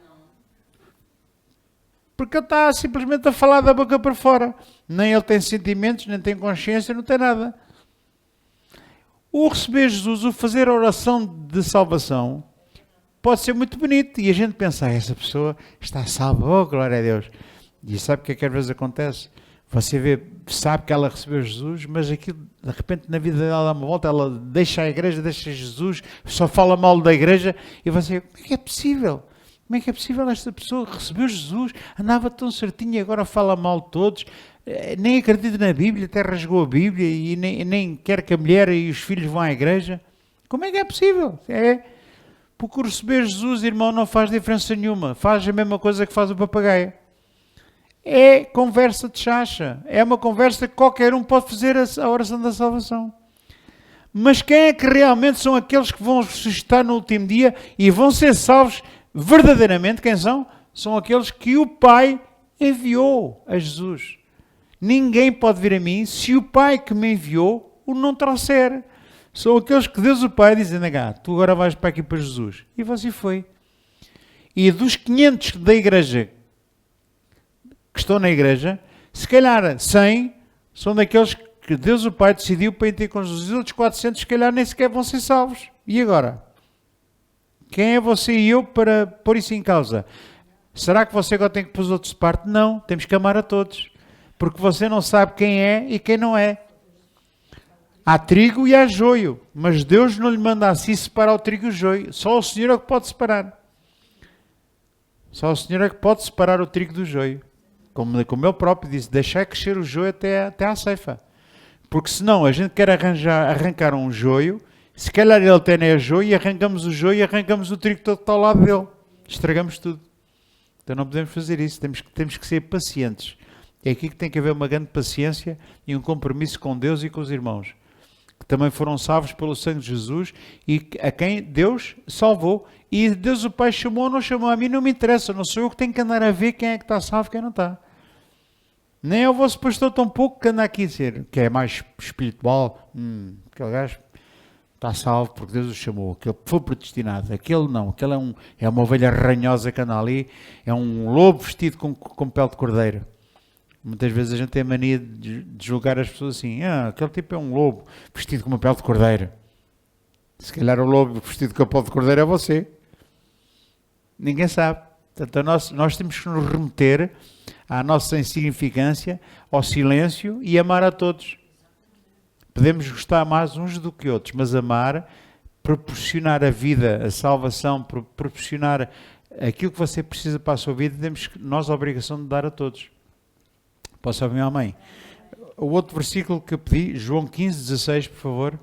Porque ele está simplesmente a falar da boca para fora. Nem ele tem sentimentos, nem tem consciência, não tem nada. O receber Jesus, o fazer a oração de salvação, pode ser muito bonito. E a gente pensa, essa pessoa está salva, oh glória a Deus. E sabe o que é que às vezes acontece? Você sabe que ela recebeu Jesus, mas aquilo, de repente, na vida dela dá uma volta, ela deixa a igreja, deixa Jesus, só fala mal da igreja, e você, como é que é possível? Como é que é possível esta pessoa que recebeu Jesus, andava tão certinho e agora fala mal de todos, nem acredita na Bíblia, até rasgou a Bíblia e nem quer que a mulher e os filhos vão à igreja? Como é que é possível? Porque o receber Jesus, irmão, não faz diferença nenhuma, faz a mesma coisa que faz o papagaio. É conversa de chacha. É uma conversa que qualquer um pode fazer a oração da salvação. Mas quem é que realmente são aqueles que vão ressuscitar no último dia e vão ser salvos verdadeiramente? Quem são? São aqueles que o Pai enviou a Jesus. Ninguém pode vir a mim se o Pai que me enviou o não trouxer. São aqueles que Deus o Pai diz, tu agora vais para aqui para Jesus. E você foi. E dos 500 da igreja que estão na igreja, se calhar 100 são daqueles que Deus o Pai decidiu para ir ter com Jesus. Os outros 400 se calhar nem sequer vão ser salvos. E agora? Quem é você e eu para pôr isso em causa? Será que você agora tem que pôr os outros de parte? Não, temos que amar a todos. Porque você não sabe quem é e quem não é. Há trigo e há joio, mas Deus não lhe manda assim separar o trigo e o joio. Só o Senhor é que pode separar. Só o Senhor é que pode separar o trigo do joio. Como ele próprio disse, deixar crescer o joio até à ceifa. Porque senão a gente quer arrancar um joio, se calhar ele até nem é joio, e arrancamos o joio e arrancamos o trigo todo que está ao lado dele. Estragamos tudo. Então não podemos fazer isso, temos que ser pacientes. É aqui que tem que haver uma grande paciência e um compromisso com Deus e com os irmãos, que também foram salvos pelo sangue de Jesus e a quem Deus salvou. E Deus o Pai chamou ou não chamou, a mim não me interessa, não sou eu que tenho que andar a ver quem é que está salvo e quem não está. Nem é o vosso pastor tão pouco que anda aqui a dizer, que é mais espiritual, aquele gajo está salvo porque Deus o chamou, aquele foi predestinado, aquele não, aquele é uma ovelha ranhosa que anda ali, é um lobo vestido com pele de cordeiro. Muitas vezes a gente tem a mania de julgar as pessoas assim, aquele tipo é um lobo vestido com uma pele de cordeiro. Se calhar o lobo vestido com a pele de cordeiro é você. Ninguém sabe. Portanto, nós temos que nos remeter à nossa insignificância, ao silêncio e amar a todos. Podemos gostar mais uns do que outros, mas amar, proporcionar a vida, a salvação, proporcionar aquilo que você precisa para a sua vida, temos nós a obrigação de dar a todos. Posso ouvir, amém? O outro versículo que eu pedi, João 15:16, por favor.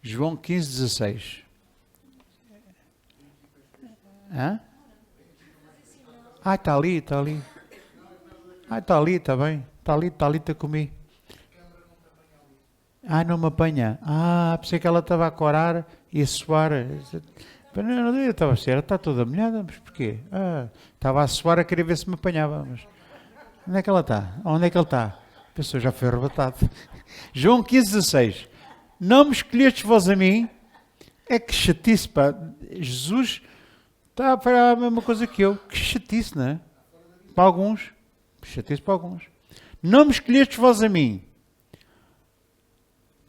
João 15:16. Hã? Está ali. Está ali, está bem. Está ali, está comigo. Não me apanha. Pensei que ela estava a corar e a suar. Eu estava a ser, ela está toda molhada, mas porquê? Estava a suar a querer ver se me apanhava. Mas onde é que ela está? Onde é que ele está? A pessoa já foi arrebatado. João 15:16. Não me escolhestes vós a mim. É que chatice, pá. Jesus está a fazer a mesma coisa que eu. Que chatice, não é? Para alguns. Chatice para alguns. Não me escolhestes vós a mim,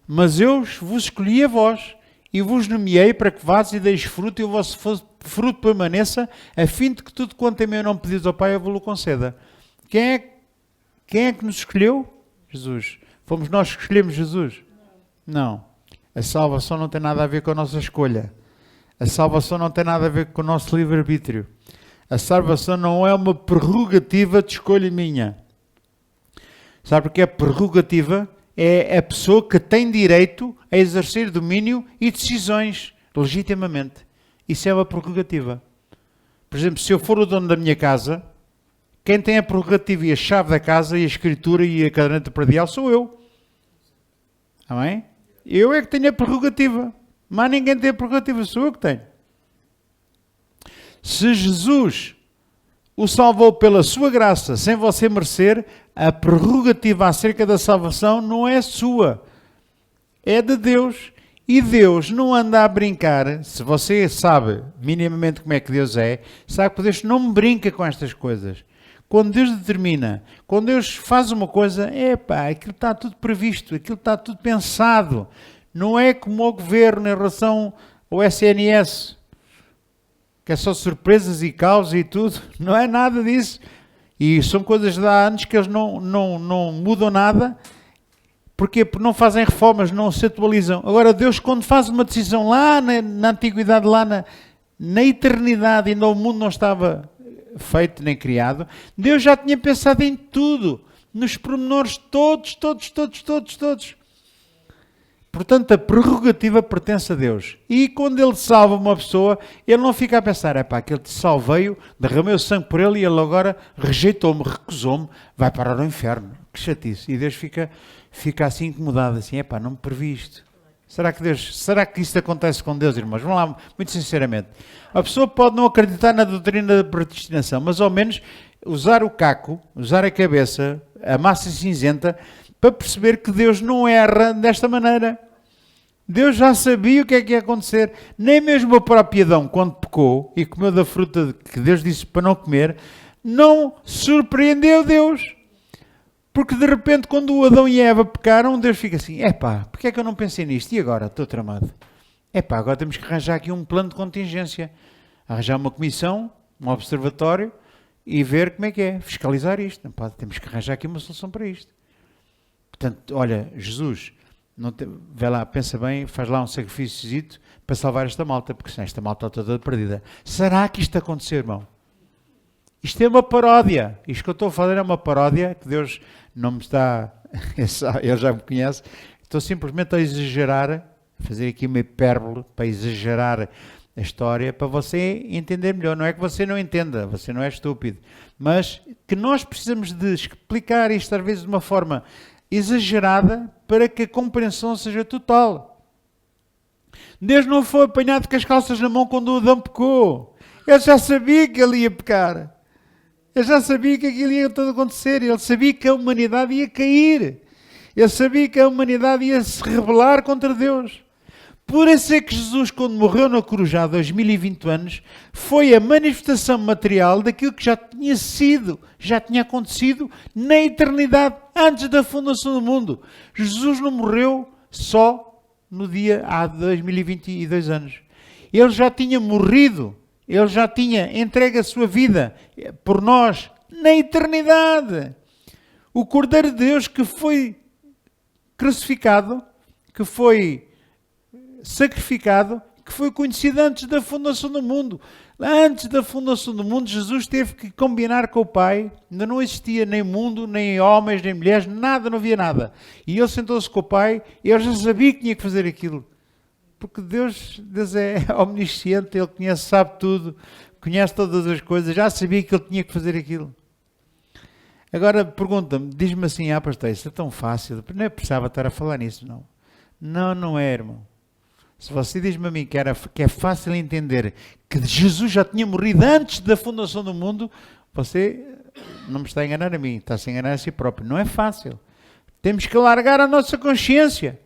mas eu vos escolhi a vós e vos nomeei para que vás e deis fruto e o vosso fruto permaneça, a fim de que tudo quanto em meu nome pedis ao Pai eu vos conceda. Quem é que nos escolheu? Jesus. Fomos nós que escolhemos Jesus? Não. A salvação não tem nada a ver com a nossa escolha. A salvação não tem nada a ver com o nosso livre-arbítrio. A salvação não é uma prerrogativa de escolha minha. Sabe porque a prerrogativa é a pessoa que tem direito a exercer domínio e decisões legitimamente. Isso é uma prerrogativa. Por exemplo, se eu for o dono da minha casa, quem tem a prerrogativa e a chave da casa e a escritura e a caderneta predial sou eu. Amém? Eu é que tenho a prerrogativa. Mas ninguém tem a prerrogativa, sou eu que tenho. Se Jesus o salvou pela sua graça, sem você merecer, a prerrogativa acerca da salvação não é sua. É de Deus. E Deus não anda a brincar. Se você sabe minimamente como é que Deus é, sabe que Deus não brinca com estas coisas. Quando Deus determina, quando Deus faz uma coisa, aquilo está tudo previsto, aquilo está tudo pensado. Não é como o governo em relação ao SNS, que é só surpresas e caos e tudo. Não é nada disso. E são coisas de há anos que eles não mudam nada. Porquê? Porque não fazem reformas, não se atualizam. Agora, Deus, quando faz uma decisão lá na antiguidade, lá na eternidade, ainda o mundo não estava feito nem criado, Deus já tinha pensado em tudo. Nos pormenores todos. Portanto, a prerrogativa pertence a Deus. E quando Ele salva uma pessoa, Ele não fica a pensar, aquele te salvei-o, derramei o sangue por ele e ele agora rejeitou-me, recusou-me, vai parar ao inferno. Que chatice. E Deus fica assim incomodado, assim, não me previ isto. Será que isso acontece com Deus, irmãos? Vamos lá, muito sinceramente. A pessoa pode não acreditar na doutrina da predestinação, mas ao menos usar o caco, usar a cabeça, a massa cinzenta, para perceber que Deus não erra desta maneira. Deus já sabia o que é que ia acontecer. Nem mesmo o próprio Adão, quando pecou e comeu da fruta que Deus disse para não comer, não surpreendeu Deus. Porque de repente, quando o Adão e a Eva pecaram, Deus fica assim, porque é que eu não pensei nisto? E agora? Estou tramado. Agora temos que arranjar aqui um plano de contingência. Arranjar uma comissão, um observatório e ver como é que é. Fiscalizar isto. Temos que arranjar aqui uma solução para isto. Portanto, olha, Jesus, vai lá, pensa bem, faz lá um sacrifício para salvar esta malta, porque senão esta malta está toda perdida. Será que isto aconteceu, irmão? Isto é uma paródia. Isto que eu estou a falar é uma paródia, que Deus não me está... Ele já me conhece. Estou simplesmente a exagerar, a fazer aqui uma hipérbole para exagerar a história, para você entender melhor. Não é que você não entenda, você não é estúpido, mas que nós precisamos de explicar isto às vezes de uma forma exagerada para que a compreensão seja total. Deus não foi apanhado com as calças na mão quando o Adão pecou. Ele já sabia que ele ia pecar. Ele já sabia que aquilo ia tudo acontecer. Ele sabia que a humanidade ia cair. Ele sabia que a humanidade ia se rebelar contra Deus. Por isso é que Jesus, quando morreu na cruz há 2020 anos, foi a manifestação material daquilo que já tinha sido, já tinha acontecido na eternidade, antes da fundação do mundo. Jesus não morreu só no dia há 2022 anos. Ele já tinha morrido, ele já tinha entregue a sua vida por nós na eternidade. O Cordeiro de Deus que foi crucificado, que foi sacrificado, que foi conhecido antes da fundação do mundo. Antes da fundação do mundo, Jesus teve que combinar com o Pai. Ainda não existia nem mundo, nem homens, nem mulheres, nada, não havia nada. E ele sentou-se com o Pai e ele já sabia que tinha que fazer aquilo. Porque Deus é omnisciente, Ele conhece, sabe tudo, conhece todas as coisas, já sabia que Ele tinha que fazer aquilo. Agora pergunta-me, diz-me assim, pastor, isso é tão fácil, não é precisava estar a falar nisso, não. Não é, irmão. Se você diz-me a mim que é fácil entender que Jesus já tinha morrido antes da fundação do mundo, você não me está a enganar a mim, está-se a enganar a si próprio. Não é fácil. Temos que largar a nossa consciência.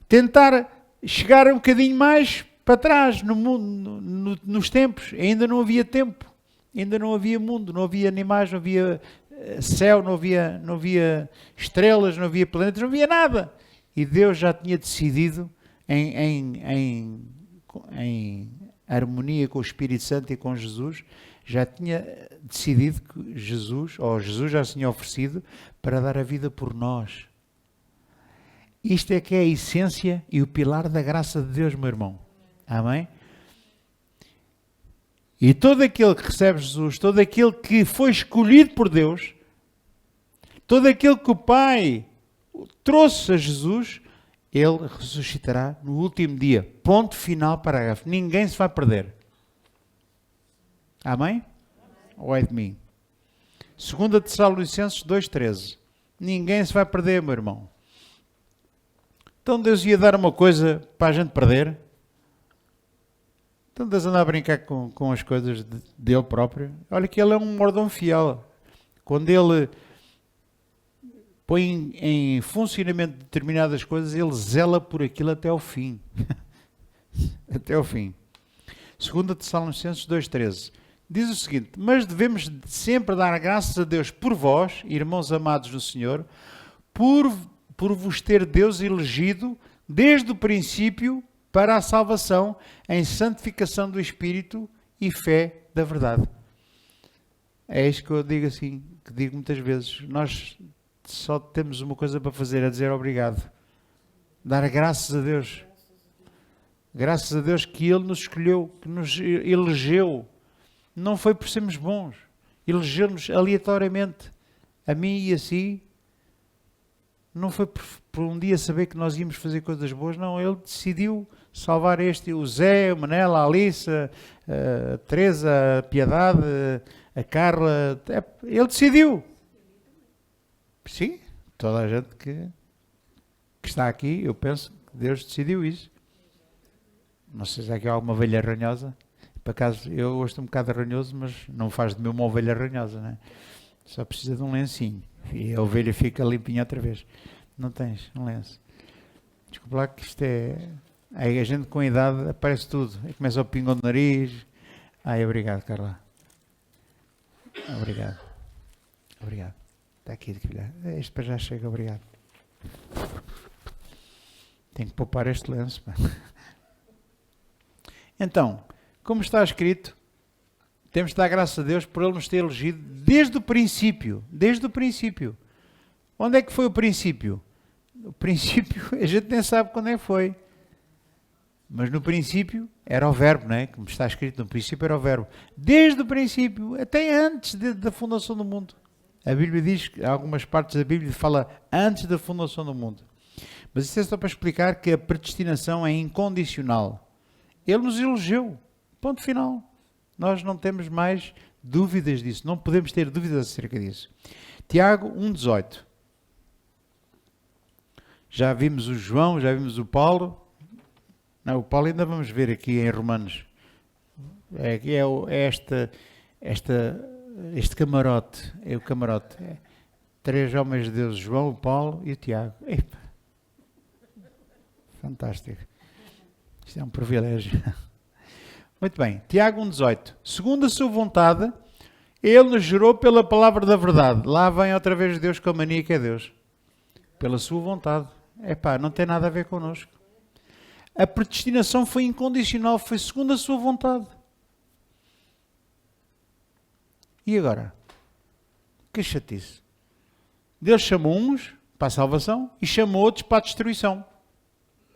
Tentar chegar um bocadinho mais para trás no mundo, nos tempos. Ainda não havia tempo. Ainda não havia mundo, não havia animais, não havia céu, não havia estrelas, não havia planetas, não havia nada. E Deus já tinha decidido em harmonia com o Espírito Santo e com Jesus, já tinha decidido que Jesus já se tinha oferecido para dar a vida por nós. Isto é que é a essência e o pilar da graça de Deus, meu irmão. Amém? E todo aquele que recebe Jesus, todo aquele que foi escolhido por Deus, todo aquele que o Pai trouxe a Jesus, ele ressuscitará no último dia. Ponto final, parágrafo. Ninguém se vai perder. Amém? Ou é de mim? 2 Tessalonicenses 2,13. Ninguém se vai perder, meu irmão. Então Deus ia dar uma coisa para a gente perder? Então Deus anda a brincar com as coisas dele próprio? Olha que ele é um mordomo fiel. Quando ele põe em funcionamento determinadas coisas, ele zela por aquilo até ao fim. Até ao fim. 2 Tessalonicenses 2,13. Diz o seguinte: mas devemos sempre dar graças a Deus por vós, irmãos amados do Senhor, por vos ter Deus elegido desde o princípio para a salvação, em santificação do Espírito e fé da verdade. É isto que eu digo assim, que digo muitas vezes. Nós só temos uma coisa para fazer, é dizer obrigado. Dar graças a Deus. Graças a Deus que Ele nos escolheu, que nos elegeu. Não foi por sermos bons. Elegeu-nos aleatoriamente. A mim e a si. Não foi por um dia saber que nós íamos fazer coisas boas. Não, Ele decidiu salvar o Zé, a Manela, a Alice, a Teresa, a Piedade, a Carla. Ele decidiu. Sim, toda a gente que está aqui, eu penso que Deus decidiu isso. Não sei se aqui há alguma ovelha ranhosa. Por acaso, eu hoje estou um bocado ranhoso, mas não faz de mim uma ovelha ranhosa, né? Só precisa de um lencinho. E a ovelha fica limpinha outra vez. Não tens um lenço. Desculpa lá que isto é... Aí a gente com a idade aparece tudo. Aí começa o pingo do nariz. Ai, obrigado, Carla. Obrigado. Obrigado. Está aqui, filha. Isto para já chega, obrigado. Tenho que poupar este lenço. Então, como está escrito, temos de dar graças a Deus por Ele nos ter elegido desde o princípio. Desde o princípio. Onde é que foi o princípio? O princípio, a gente nem sabe quando é que foi. Mas no princípio era o verbo, não é? Como está escrito, no princípio era o verbo. Desde o princípio, até antes da fundação do mundo. A Bíblia diz, algumas partes da Bíblia fala antes da fundação do mundo. Mas isso é só para explicar que a predestinação é incondicional. Ele nos elegeu. Ponto final. Nós não temos mais dúvidas disso. Não podemos ter dúvidas acerca disso. Tiago 1,18. Já vimos o João, já vimos o Paulo. Não, o Paulo ainda vamos ver aqui em Romanos. Este camarote. É o camarote. É 3 homens de Deus, João, o Paulo e o Tiago. Epa. Fantástico. Isto é um privilégio. Muito bem. Tiago 1,18. Segundo a sua vontade, ele nos gerou pela palavra da verdade. Lá vem outra vez Deus com a mania que é Deus. Pela sua vontade. Epá, não tem nada a ver connosco. A predestinação foi incondicional, foi segundo a sua vontade. E agora? Que chatice. Deus chamou uns para a salvação e chamou outros para a destruição.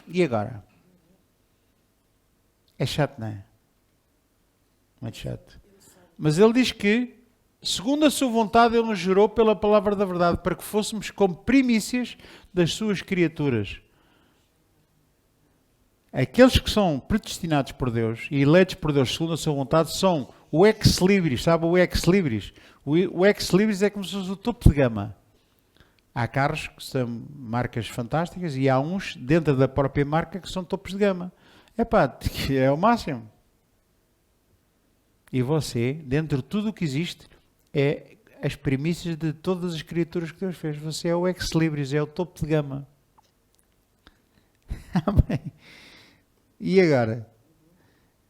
E agora? É chato, não é? Muito chato. Mas ele diz que, segundo a sua vontade, ele nos gerou pela palavra da verdade, para que fôssemos como primícias das suas criaturas. Aqueles que são predestinados por Deus e eleitos por Deus segundo a sua vontade são o ex-libris. Sabe o ex-libris? O ex-libris é como se fosse o topo de gama. Há carros que são marcas fantásticas e há uns dentro da própria marca que são topos de gama. Epá, é o máximo. E você, dentro de tudo o que existe, é as primícias de todas as criaturas que Deus fez. Você é o ex-libris, é o topo de gama. Amém. E agora?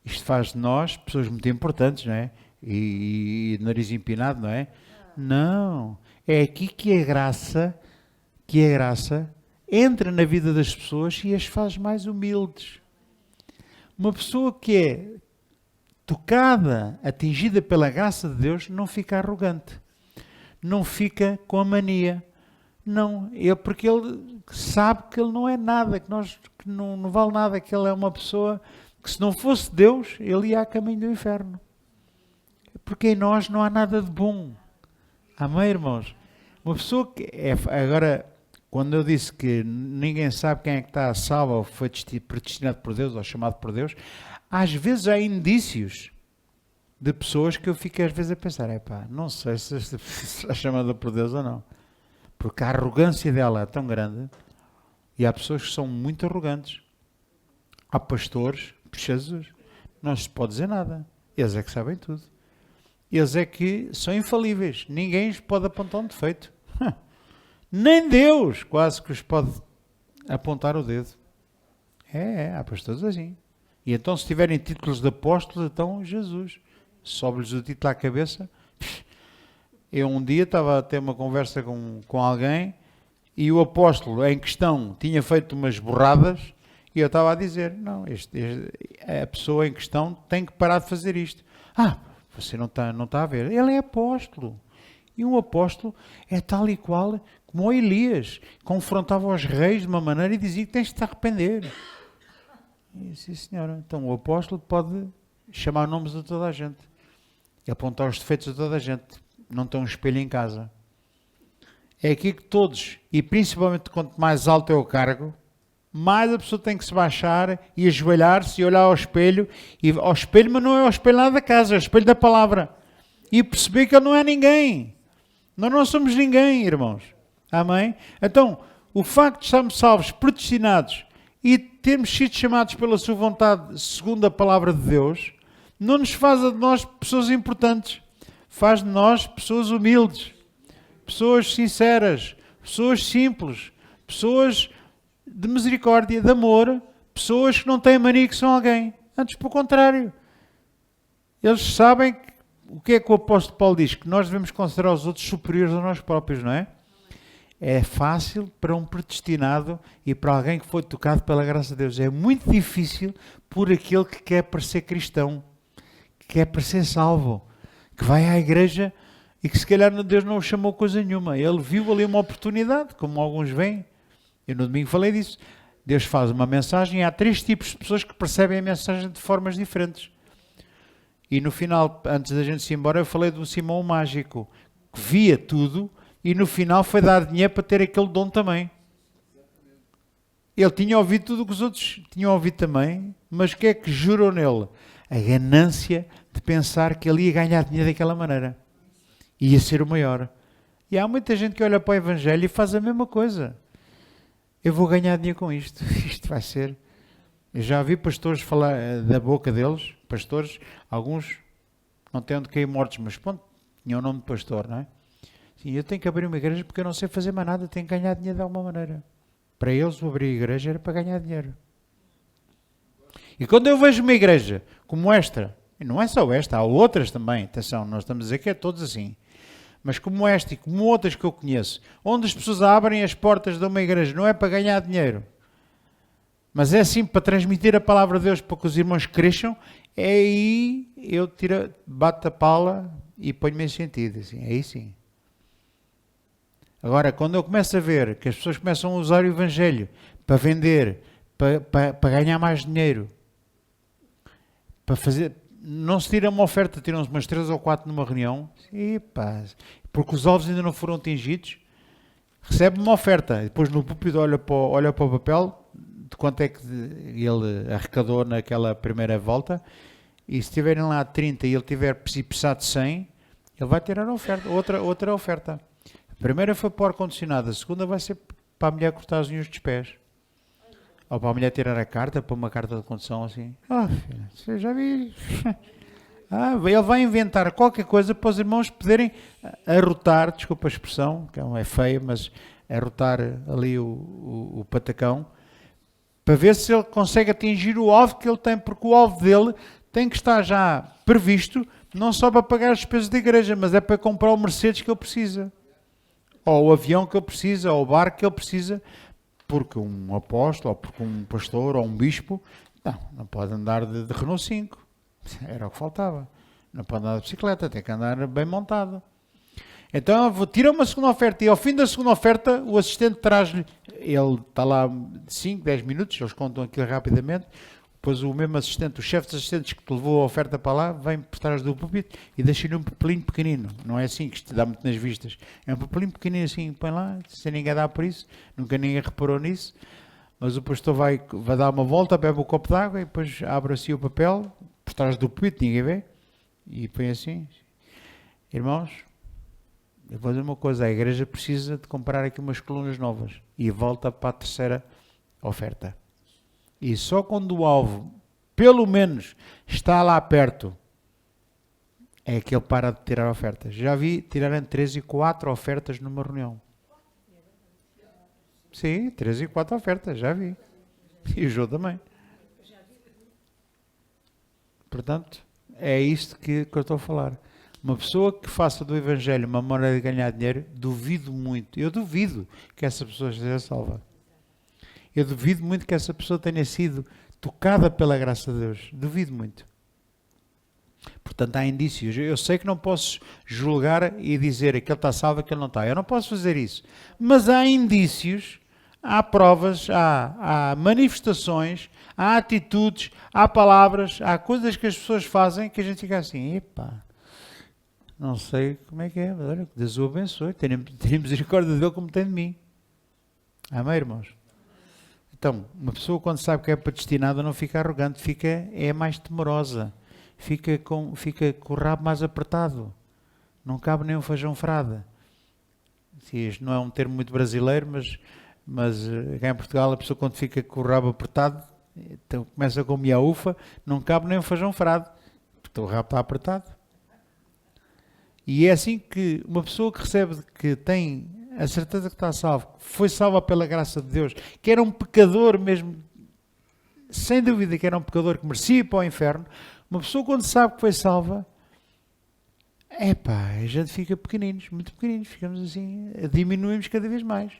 Isto faz de nós pessoas muito importantes, não é? E nariz empinado, não é? Não. É aqui que a graça entra na vida das pessoas e as faz mais humildes. Uma pessoa que é tocada, atingida pela graça de Deus, não fica arrogante. Não fica com a mania. Não, porque ele sabe que ele não é nada, que não vale nada, que ele é uma pessoa que se não fosse Deus, ele ia a caminho do inferno. Porque em nós não há nada de bom. Amém, irmãos? Uma pessoa que é... Agora, quando eu disse que ninguém sabe quem é que está salvo ou foi predestinado por Deus ou chamado por Deus, às vezes há indícios de pessoas que eu fico às vezes a pensar, não sei se é chamada por Deus ou não. Porque a arrogância dela é tão grande e há pessoas que são muito arrogantes. Há pastores, Jesus, não se pode dizer nada. Eles é que sabem tudo. Eles é que são infalíveis. Ninguém os pode apontar um defeito. Nem Deus quase que os pode apontar o dedo. Há pastores assim. E então se tiverem títulos de apóstolos, então Jesus. Sobe-lhes o título à cabeça. Eu um dia estava a ter uma conversa com alguém e o apóstolo em questão tinha feito umas borradas e eu estava a dizer, não, a pessoa em questão tem que parar de fazer isto. Você não está a ver. Ele é apóstolo. E um apóstolo é tal e qual como o Elias. Confrontava os reis de uma maneira e dizia que tens de te arrepender. E sim, senhora. Então o apóstolo pode chamar nomes de toda a gente. E apontar os defeitos de toda a gente. Não tem um espelho em casa. É aqui que todos, e principalmente quanto mais alto é o cargo, mais a pessoa tem que se baixar e ajoelhar-se e olhar ao espelho, mas não é ao espelho lá da casa, é ao espelho da palavra. E perceber que ele não é ninguém. Nós não somos ninguém, irmãos. Amém? Então, o facto de estarmos salvos, predestinados e termos sido chamados pela sua vontade, segundo a palavra de Deus, não nos faz de nós pessoas importantes. Faz de nós pessoas humildes, pessoas sinceras, pessoas simples, pessoas de misericórdia, de amor, pessoas que não têm mania que são alguém. Antes, pelo contrário. Eles sabem o que é que o apóstolo Paulo diz, que nós devemos considerar os outros superiores a nós próprios, não é? É fácil para um predestinado e para alguém que foi tocado pela graça de Deus. É muito difícil por aquele que quer parecer cristão, que quer parecer salvo, que vai à igreja e que se calhar Deus não o chamou coisa nenhuma. Ele viu ali uma oportunidade, como alguns veem. Eu no domingo falei disso. Deus faz uma mensagem e há 3 tipos de pessoas que percebem a mensagem de formas diferentes. E no final, antes da gente se ir embora, eu falei do Simão Mágico, que via tudo e no final foi dar dinheiro para ter aquele dom também. Ele tinha ouvido tudo o que os outros tinham ouvido também, mas o que é que jurou nele? A ganância de pensar que ele ia ganhar dinheiro daquela maneira. Ia ser o maior. E há muita gente que olha para o Evangelho e faz a mesma coisa. Eu vou ganhar dinheiro com isto. Isto vai ser... Eu já vi pastores falar da boca deles, pastores, alguns não têm onde cair mortos, mas pronto, tinham o nome de pastor, não é? Sim, eu tenho que abrir uma igreja porque eu não sei fazer mais nada, tenho que ganhar dinheiro de alguma maneira. Para eles, abrir a igreja era para ganhar dinheiro. E quando eu vejo uma igreja como esta, e não é só esta, há outras também, atenção, nós estamos a dizer que é todos assim, mas como esta e como outras que eu conheço, onde as pessoas abrem as portas de uma igreja, não é para ganhar dinheiro, mas é assim para transmitir a palavra de Deus para que os irmãos cresçam, é aí eu bato a pala e ponho-me em sentido, assim, aí sim. Agora, quando eu começo a ver que as pessoas começam a usar o Evangelho para vender, para ganhar mais dinheiro, para fazer... Não se tira uma oferta, tiram-se umas 3 ou 4 numa reunião, e pá, porque os alvos ainda não foram atingidos, recebe uma oferta, depois no púlpito olha para o papel de quanto é que ele arrecadou naquela primeira volta, e se tiverem lá 30 e ele tiver precipitado 100, ele vai tirar a oferta, outra oferta. A primeira foi para o ar-condicionado, a segunda vai ser para a mulher cortar as unhas dos pés. Ou para a mulher tirar a carta, para uma carta de condução assim. Filha, você já vi. Ele vai inventar qualquer coisa para os irmãos poderem arrotar, desculpa a expressão, que é feia, mas arrotar ali o patacão, para ver se ele consegue atingir o alvo que ele tem, porque o alvo dele tem que estar já previsto, não só para pagar as despesas da igreja, mas é para comprar o Mercedes que ele precisa. Ou o avião que ele precisa, ou o barco que ele precisa, porque um apóstolo, ou porque um pastor, ou um bispo, não pode andar de Renault 5. Era o que faltava. Não pode andar de bicicleta, tem que andar bem montado. Então, tira uma segunda oferta, e ao fim da segunda oferta, o assistente traz-lhe, ele está lá 5, 10 minutos, eles contam aquilo rapidamente, depois o mesmo assistente, o chefe dos assistentes que te levou a oferta para lá, vem por trás do púlpito e deixa-lhe um papelinho pequenino. Não é assim que isto dá muito nas vistas. É um papelinho pequenino assim, põe lá, sem ninguém dar por isso, nunca ninguém reparou nisso, mas o pastor vai dar uma volta, bebe um copo de água e depois abre assim o papel, por trás do púlpito, ninguém vê, e põe assim. Irmãos, eu vou dizer uma coisa, a igreja precisa de comprar aqui umas colunas novas e volta para a terceira oferta. E só quando o alvo, pelo menos, está lá perto, é que ele para de tirar ofertas. Já vi tirarem 3 e 4 ofertas numa reunião. Sim, 3 e 4 ofertas, já vi. E o João também. Portanto, é isto que eu estou a falar. Uma pessoa que faça do Evangelho uma maneira de ganhar dinheiro, duvido muito. Eu duvido que essa pessoa seja salva. Eu duvido muito que essa pessoa tenha sido tocada pela graça de Deus. Duvido muito. Portanto, há indícios. Eu sei que não posso julgar e dizer que ele está salvo e que ele não está. Eu não posso fazer isso. Mas há indícios, há provas, há manifestações, há atitudes, há palavras, há coisas que as pessoas fazem que a gente fica assim, epá, não sei como é que é, mas olha, que Deus o abençoe. Tenha misericórdia dele como tem de mim. Amém, irmãos? Então, uma pessoa quando sabe que é predestinada não fica arrogante, é mais temerosa, fica com o rabo mais apertado, não cabe nem um feijão frade. Isto não é um termo muito brasileiro, mas cá em Portugal a pessoa quando fica com o rabo apertado, então começa com miaufa, não cabe nem um feijão frade, porque o rabo está apertado. E é assim que uma pessoa que recebe, que tem a certeza que está salvo, foi salva pela graça de Deus, que era um pecador mesmo, sem dúvida que era um pecador que merecia ir para o inferno, uma pessoa quando sabe que foi salva, a gente fica pequeninos, muito pequeninos, ficamos assim, diminuímos cada vez mais.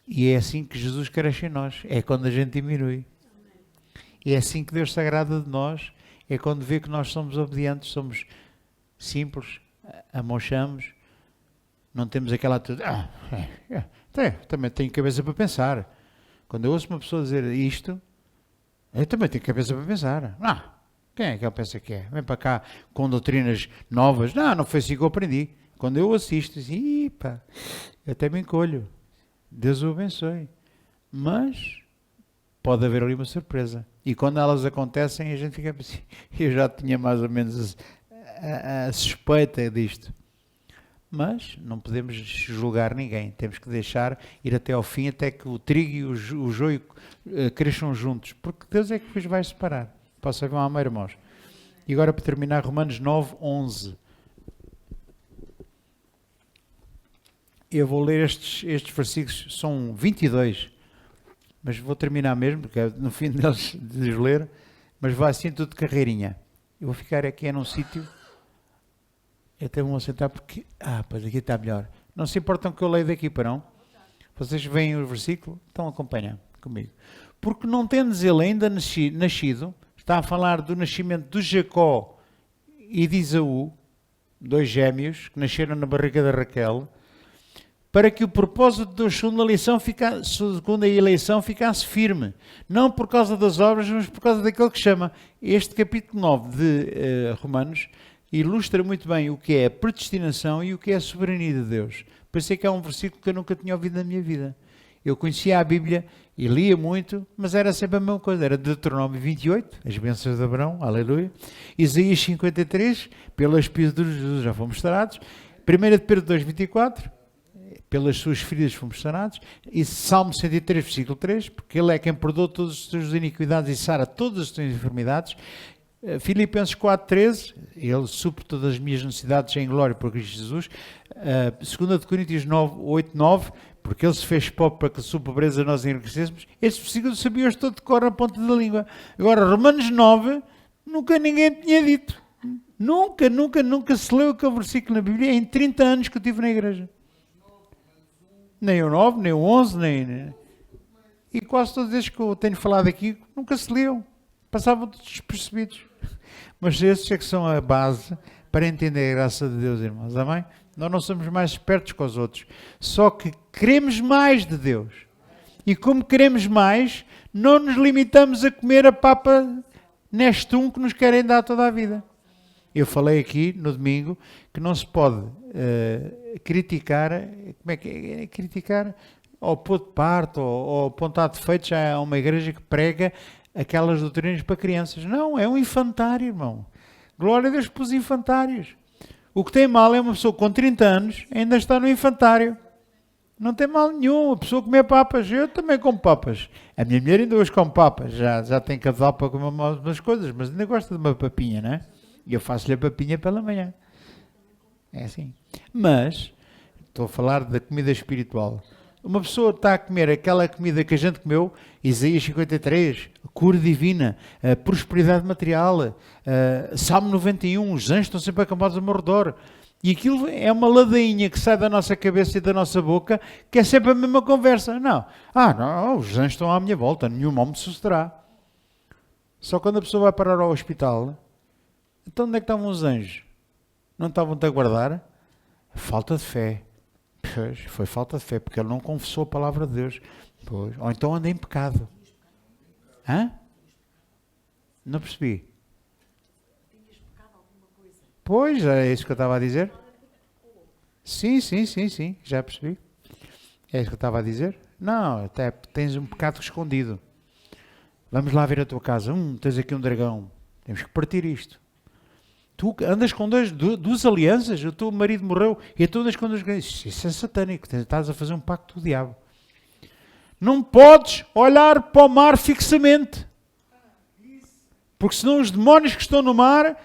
E é assim que Jesus cresce em nós, é quando a gente diminui. E é assim que Deus se agrada de nós, é quando vê que nós somos obedientes, somos simples, amochamos, não temos aquela atitude, também tenho cabeça para pensar. Quando eu ouço uma pessoa dizer isto, eu também tenho cabeça para pensar. Quem é que ele pensa que é? Vem para cá com doutrinas novas. Não foi assim que eu aprendi. Quando eu assisto, assim, eu até me encolho. Deus o abençoe. Mas pode haver ali uma surpresa. E quando elas acontecem, a gente fica assim, eu já tinha mais ou menos a suspeita disto. Mas não podemos julgar ninguém. Temos que deixar ir até ao fim, até que o trigo e o joio cresçam juntos. Porque Deus é que depois vai separar. Posso haver um amor, irmãos. E agora, para terminar, Romanos 9, 11. Eu vou ler estes versículos, são 22. Mas vou terminar mesmo, porque no fim deles de os ler. Mas vai assim tudo de carreirinha. Eu vou ficar aqui num sítio. Eu até vou sentar porque... pois aqui está melhor. Não se importam que eu leio daqui para não? Vocês veem o versículo? Então acompanham comigo. Porque não tendo ele ainda nascido, está a falar do nascimento de Jacó e de Isaú, 2 gêmeos que nasceram na barriga de Raquel, para que o propósito da segunda eleição ficasse firme. Não por causa das obras, mas por causa daquele que chama. Este capítulo 9 de Romanos ilustra muito bem o que é a predestinação e o que é a soberania de Deus. Pensei que é um versículo que eu nunca tinha ouvido na minha vida. Eu conhecia a Bíblia e lia muito, mas era sempre a mesma coisa. Era Deuteronômio 28, as bênçãos de Abraão, aleluia. Isaías 53, pelas pisaduras de Jesus já fomos sarados. 1 de Pedro 2, 24, pelas suas feridas fomos sarados. E Salmo 103, versículo 3, porque Ele é quem perdoa todas as suas iniquidades e sara todas as suas enfermidades. Filipenses 4.13, Ele supre todas as minhas necessidades em glória por Cristo Jesus. 2 Coríntios 8.9, porque Ele se fez pobre para que a sua pobreza nós enriquecêssemos. Estes versículos sabiam-os todo de cor na ponta da língua. Agora, Romanos 9, nunca ninguém tinha dito. Nunca se leu aquele versículo na Bíblia em 30 anos que eu estive na igreja. Nem o 9, nem o 11, nem... E quase todos estes que eu tenho falado aqui, nunca se liam. Passavam despercebidos. Mas esses é que são a base para entender a graça de Deus, irmãos. Amém? Nós não somos mais espertos que os outros. Só que queremos mais de Deus. E como queremos mais, não nos limitamos a comer a papa nestum que nos querem dar toda a vida. Eu falei aqui no domingo que não se pode criticar, como é que é? Criticar ou pôr de parte ou apontar defeitos a uma igreja que prega aquelas doutrinas para crianças. Não, é um infantário, irmão. Glória a Deus pelos infantários. O que tem mal é uma pessoa com 30 anos ainda está no infantário. Não tem mal nenhum. A pessoa comer papas. Eu também como papas. A minha mulher ainda hoje come papas. Já tem casal para comer umas coisas, mas ainda gosta de uma papinha, não é? E eu faço-lhe a papinha pela manhã. É assim. Mas, estou a falar da comida espiritual. Uma pessoa está a comer aquela comida que a gente comeu, Isaías 53, a cura divina, a prosperidade material, Salmo 91, os anjos estão sempre acampados ao meu redor. E aquilo é uma ladainha que sai da nossa cabeça e da nossa boca, que é sempre a mesma conversa. Não, os anjos estão à minha volta, nenhum mal me sucederá. Só quando a pessoa vai parar ao hospital, então onde é que estavam os anjos? Não estavam-te a guardar? Falta de fé. Pois, foi falta de fé, porque ele não confessou a palavra de Deus. Pois. Ou então anda em pecado. Hã? Não percebi. Pois, é isso que eu estava a dizer. Sim, já percebi. É isso que eu estava a dizer. Não, até tens um pecado escondido. Vamos lá ver a tua casa. Tens aqui um dragão. Temos que partir isto. Tu andas com duas alianças, o teu marido morreu e tu andas com duas alianças. Isso é satânico, estás a fazer um pacto com o diabo. Não podes olhar para o mar fixamente. Porque senão os demónios que estão no mar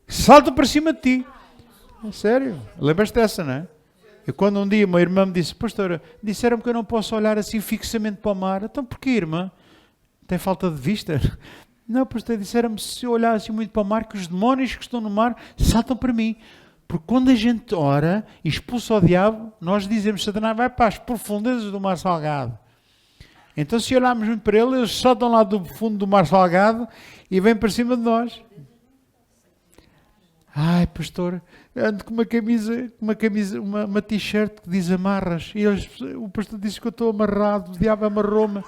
saltam para cima de ti. É sério, lembras-te dessa, não é? E quando um dia uma irmã me disse, pastora, disseram-me que eu não posso olhar assim fixamente para o mar. Então porquê, irmã? Tem falta de vista? Não, pastor, disseram-me se eu olhar assim muito para o mar, que os demónios que estão no mar saltam para mim. Porque quando a gente ora e expulsa o diabo, nós dizemos, Satanás vai para as profundezas do mar salgado. Então se olharmos muito para ele, eles saltam lá do fundo do mar salgado e vêm para cima de nós. Ai, pastor, ando com uma camisa, uma t-shirt que diz amarras. E o pastor disse que eu estou amarrado, o diabo amarrou-me.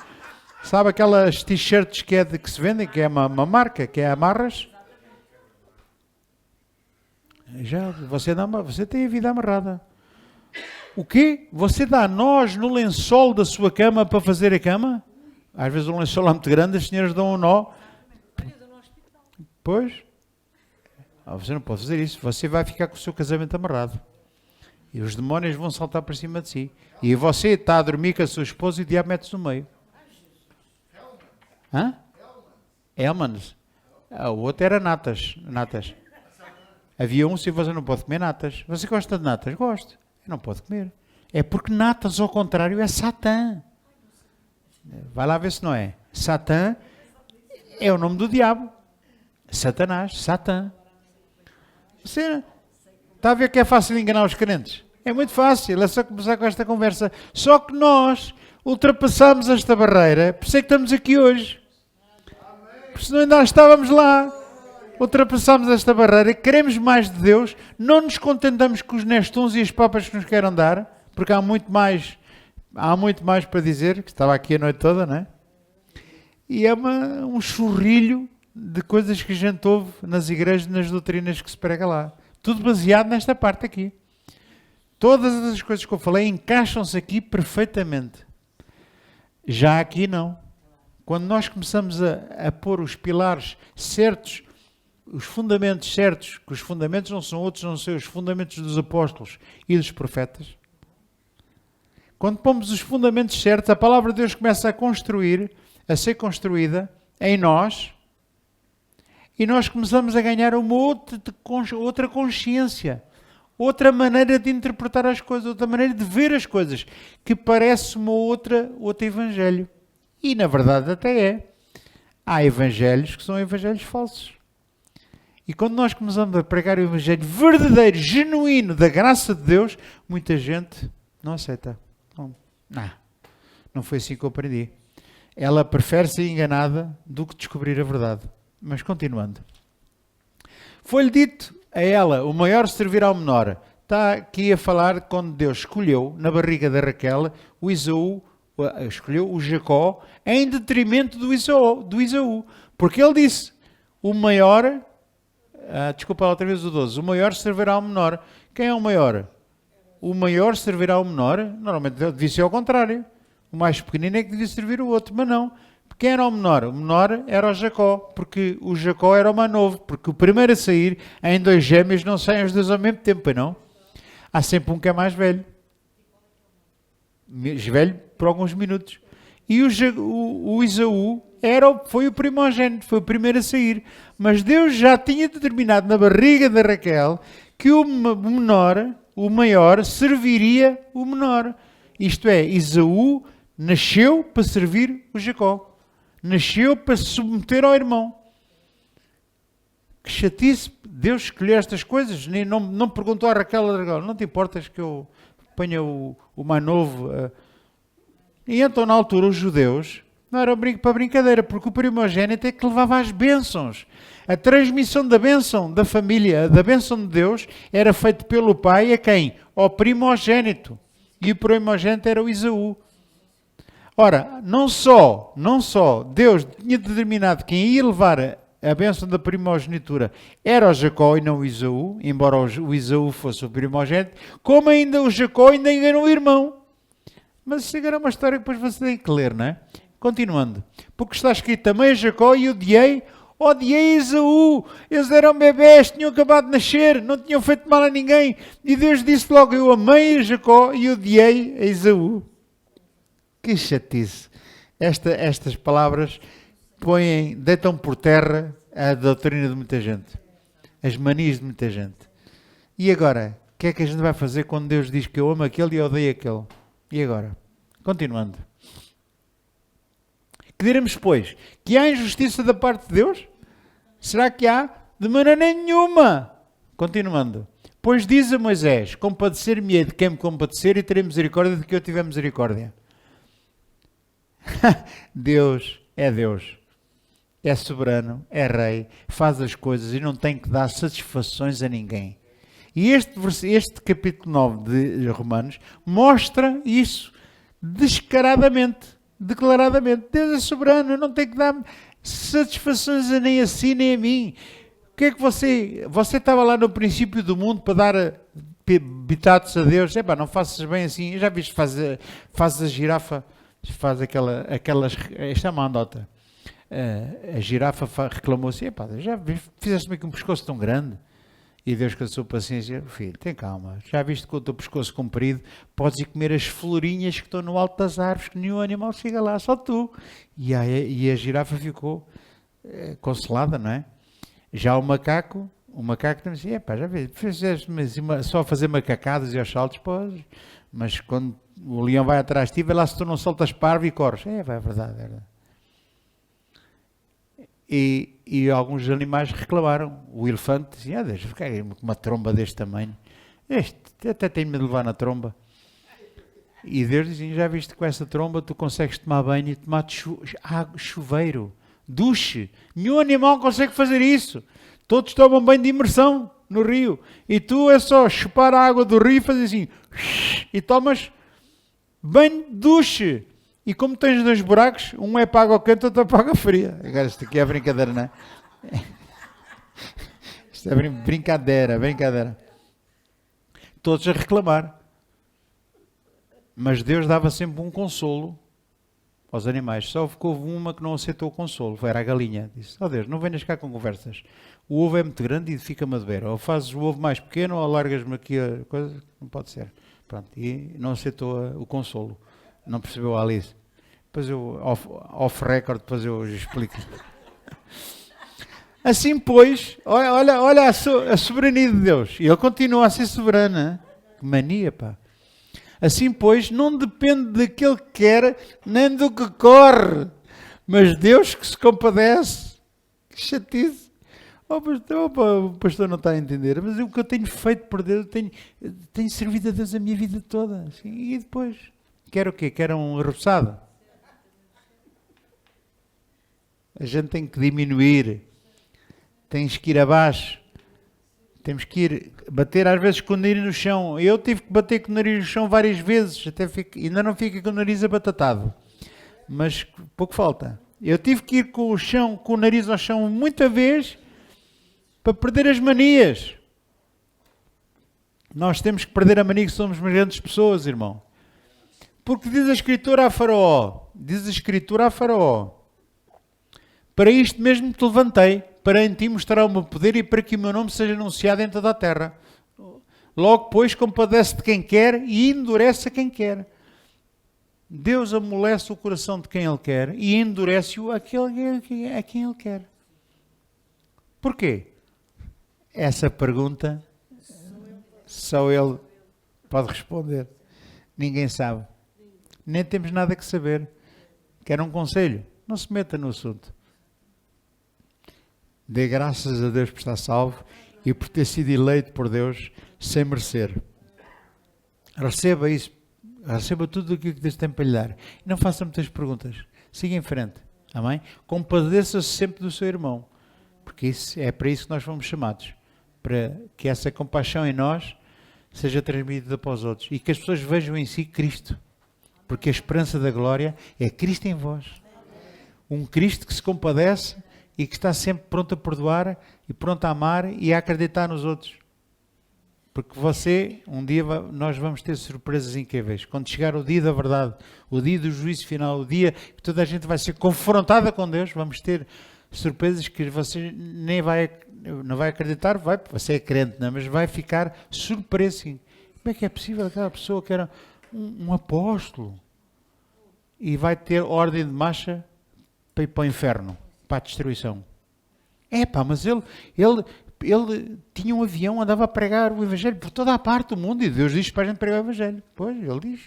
Sabe aquelas t-shirts que se vendem, que é uma marca, que é amarras? Já, você tem a vida amarrada. O quê? Você dá nós no lençol da sua cama para fazer a cama? Às vezes um lençol é muito grande, as senhoras dão um nó. Pois. Você não pode fazer isso. Você vai ficar com o seu casamento amarrado. E os demónios vão saltar para cima de si. E você está a dormir com a sua esposa e o diabo mete-se no meio. Hã? Hellmann's. O outro era natas. Havia um, se você não pode comer natas. Você gosta de natas? Gosto. Não pode comer. É porque natas, ao contrário, é Satã. Vai lá ver se não é. Satã é o nome do diabo. Satanás, Satã. Você está a ver que é fácil enganar os crentes? É muito fácil, é só começar com esta conversa. Só que nós ultrapassamos esta barreira, por isso é que estamos aqui hoje. Porque senão ainda estávamos lá. Ultrapassamos esta barreira, queremos mais de Deus, não nos contentamos com os nestuns e as papas que nos queiram dar, porque há muito mais para dizer, que estava aqui a noite toda, não é? E é um churrilho de coisas que a gente ouve nas igrejas, nas doutrinas que se prega lá. Tudo baseado nesta parte aqui. Todas as coisas que eu falei encaixam-se aqui perfeitamente. Já aqui não. Quando nós começamos a pôr os pilares certos, os fundamentos certos, que os fundamentos não são outros, não são os fundamentos dos apóstolos e dos profetas. Quando pomos os fundamentos certos, a palavra de Deus começa a ser construída em nós, e nós começamos a ganhar uma outra consciência, outra maneira de interpretar as coisas, outra maneira de ver as coisas, que parece outro evangelho. E na verdade até é. Há evangelhos que são evangelhos falsos. E quando nós começamos a pregar o evangelho verdadeiro, genuíno, da graça de Deus, muita gente não aceita. Não foi assim que eu aprendi. Ela prefere ser enganada do que descobrir a verdade. Mas continuando. Foi-lhe dito a ela, o maior servirá ao menor. Está aqui a falar quando Deus escolheu, na barriga da Raquel, o Isaú, escolheu o Jacó, em detrimento do Isaú. Porque ele disse, o maior... desculpa lá outra vez o 12. O maior servirá ao menor. Quem é o maior? O maior servirá ao menor? Normalmente devia ser ao contrário. O mais pequenino é que devia servir o outro. Mas não. Quem era o menor? O menor era o Jacó. Porque o Jacó era o mais novo. Porque o primeiro a sair, em 2 gêmeos, não saem os 2 ao mesmo tempo, não? Há sempre um que é mais velho. Velho por alguns minutos. E o Isaú foi o primogênito, foi o primeiro a sair. Mas Deus já tinha determinado na barriga da Raquel que o menor, o maior, serviria o menor. Isto é, Isaú nasceu para servir o Jacó. Nasceu para se submeter ao irmão. Que chatice, Deus escolheu estas coisas. Não perguntou a Raquel, não te importas que eu ponha o mais novo? E então, na altura, os judeus não era para brincadeira, porque o primogênito é que levava as bênçãos. A transmissão da bênção da família, da bênção de Deus, era feita pelo pai a quem? Ao primogênito. E o primogênito era o Isaú. Ora, não só Deus tinha determinado quem ia levar a bênção da primogenitura era o Jacó e não o Isaú, embora o Isaú fosse o primogênito, como ainda o Jacó ainda enganou o irmão. Mas isso agora é uma história que depois você tem que ler, não é? Continuando. Porque está escrito também a Jacó e odiei Isaú. Eles eram bebés, tinham acabado de nascer, não tinham feito mal a ninguém. E Deus disse logo, eu amei a Jacó e odiei a Isaú. Que chatice. Estas palavras deitam por terra a doutrina de muita gente. As manias de muita gente. E agora, o que é que a gente vai fazer quando Deus diz que eu amo aquele e odeio aquele? E agora? Continuando. Que diremos, pois? Que há injustiça da parte de Deus? Será que há? De maneira nenhuma. Continuando. Pois diz a Moisés, compadecer-me-ei de quem me compadecer e terei misericórdia de que eu tiver misericórdia. Deus é soberano, é rei, faz as coisas e não tem que dar satisfações a ninguém. E este capítulo 9 de Romanos mostra isso descaradamente. declaradamente. Deus é soberano, não tem que dar satisfações a nem a si nem a mim. O que é que você estava lá no princípio do mundo para dar bitados a Deus? Não faças bem assim. Já viste, faz a girafa, faz aquelas, esta é uma andota. A girafa reclamou assim, já fizeste-me aqui um pescoço tão grande. E Deus com a sua paciência, filho, tem calma, já viste com o teu pescoço comprido, podes ir comer as florinhas que estão no alto das árvores, que nenhum animal chega lá, só tu. E a girafa ficou consolada, não é? Já o macaco também disse, já viste, fizeste-me só a fazer macacadas e aos saltos, mas quando o leão vai atrás de ti, vê lá se tu não soltas parvo e corres. É verdade, é verdade. E alguns animais reclamaram. O elefante dizia, deixa ficar com uma tromba deste tamanho. Este até tem medo de levar na tromba. E Deus dizia, já viste que com essa tromba tu consegues tomar banho e tomar chuveiro, duche. Nenhum animal consegue fazer isso. Todos tomam banho de imersão no rio. E tu é só chupar a água do rio e fazer assim. E tomas banho de duche. E como tens dois buracos, um é para água quente, outro é para água fria. Agora isto aqui é brincadeira, não é? Isto é brincadeira. Todos a reclamar. Mas Deus dava sempre um consolo aos animais. Só houve uma que não aceitou o consolo. Era a galinha. Disse, Deus, não venhas cá com conversas. O ovo é muito grande e fica-me a beber. Ou fazes o ovo mais pequeno ou alargas-me aqui a coisa. Não pode ser. Pronto. E não aceitou o consolo. Não percebeu a Alice. Depois eu, off-record, depois eu explico. Assim, pois, olha a soberania de Deus. E Ele continua a ser soberano. Que mania, pá. Assim, pois, não depende daquele que quer, nem do que corre. Mas Deus que se compadece. Que chatice. O pastor não está a entender. Mas o que eu tenho feito por Deus, tenho servido a Deus a minha vida toda. Assim, e depois... Quer o quê? Quer um repousado? A gente tem que diminuir. Tens que ir abaixo. Temos que ir bater às vezes com o nariz no chão. Eu tive que bater com o nariz no chão várias vezes. Ainda não fica com o nariz abatatado. Mas pouco falta. Eu tive que ir com o nariz ao chão muita vez para perder as manias. Nós temos que perder a mania que somos grandes pessoas, irmão. Porque diz a Escritura a Faraó, para isto mesmo te levantei, para em ti mostrar o meu poder e para que o meu nome seja anunciado em toda a terra. Logo, pois, compadece de quem quer e endurece a quem quer. Deus amolece o coração de quem Ele quer e endurece-o a quem Ele quer. Porquê? Essa pergunta só Ele pode responder. Ninguém sabe. Nem temos nada que saber. Quer um conselho? Não se meta no assunto. Dê graças a Deus por estar salvo e por ter sido eleito por Deus sem merecer. Receba isso. Receba tudo aquilo que Deus tem para lhe dar. E não faça muitas perguntas. Siga em frente. Amém? Compadeça-se sempre do seu irmão. Porque é para isso que nós fomos chamados. Para que essa compaixão em nós seja transmitida para os outros. E que as pessoas vejam em si Cristo. Porque a esperança da glória é Cristo em vós. Um Cristo que se compadece e que está sempre pronto a perdoar e pronto a amar e a acreditar nos outros. Porque um dia nós vamos ter surpresas incríveis. Quando chegar o dia da verdade, o dia do juízo final, o dia que toda a gente vai ser confrontada com Deus, vamos ter surpresas que você não vai acreditar, você é crente, não é? Mas vai ficar surpreso. Como é que é possível aquela pessoa que era um apóstolo e vai ter ordem de marcha para ir para o inferno, para a destruição? Mas ele tinha um avião, andava a pregar o Evangelho por toda a parte do mundo e Deus diz para a gente pregar o Evangelho. Pois, ele diz.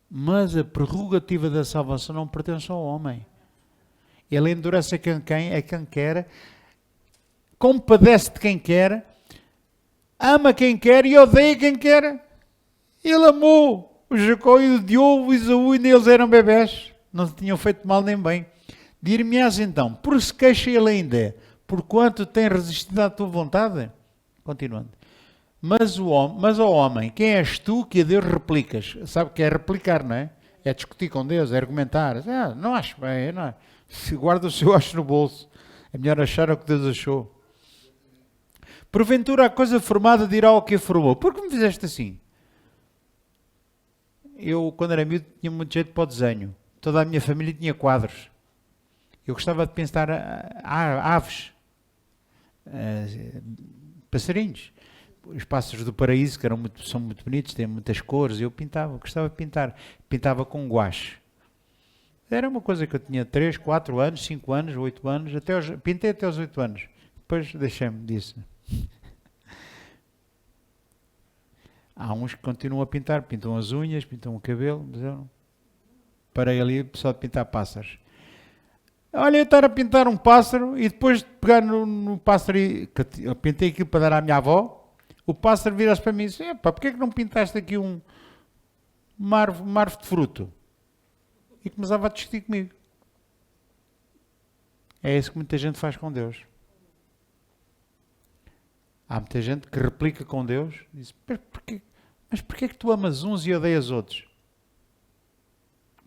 Mas a prerrogativa da salvação não pertence ao homem. Ele endurece a quem quer, compadece de quem quer, ama quem quer e odeia quem quer. Ele amou o Jacó e odiou o Esaú, e eles eram bebés, não tinham feito mal nem bem. Dir-me-ás então, por se queixa ele ainda, porquanto tem resistido à tua vontade? Continuando. Mas ao homem, quem és tu que a Deus replicas? Sabe o que é replicar, não é? É discutir com Deus, é argumentar. Não acho bem, não é? Se guarda o seu acho no bolso. É melhor achar o que Deus achou. Porventura a coisa formada dirá o que a formou. Por que me fizeste assim? Eu, quando era miúdo, tinha muito jeito para o desenho. Toda a minha família tinha quadros. Eu gostava de pensar aves, passarinhos. Os pássaros do paraíso, que são muito bonitos, têm muitas cores. Eu gostava de pintar. Pintava com guache. Era uma coisa que eu tinha 3, 4 anos, 5 anos, 8 anos. Pintei até aos 8 anos. Depois deixei-me disso. Há uns que continuam a pintar. Pintam as unhas, pintam o cabelo. Mas eu parei ali só de pintar pássaros. Olha, eu estar a pintar um pássaro e depois de pegar no pássaro eu pintei aquilo para dar à minha avó. O pássaro vira-se para mim e diz: porquê é que não pintaste aqui uma árvore de fruto? E começava a discutir comigo. É isso que muita gente faz com Deus. Há muita gente que replica com Deus e diz: mas porquê é que tu amas uns e odeias outros?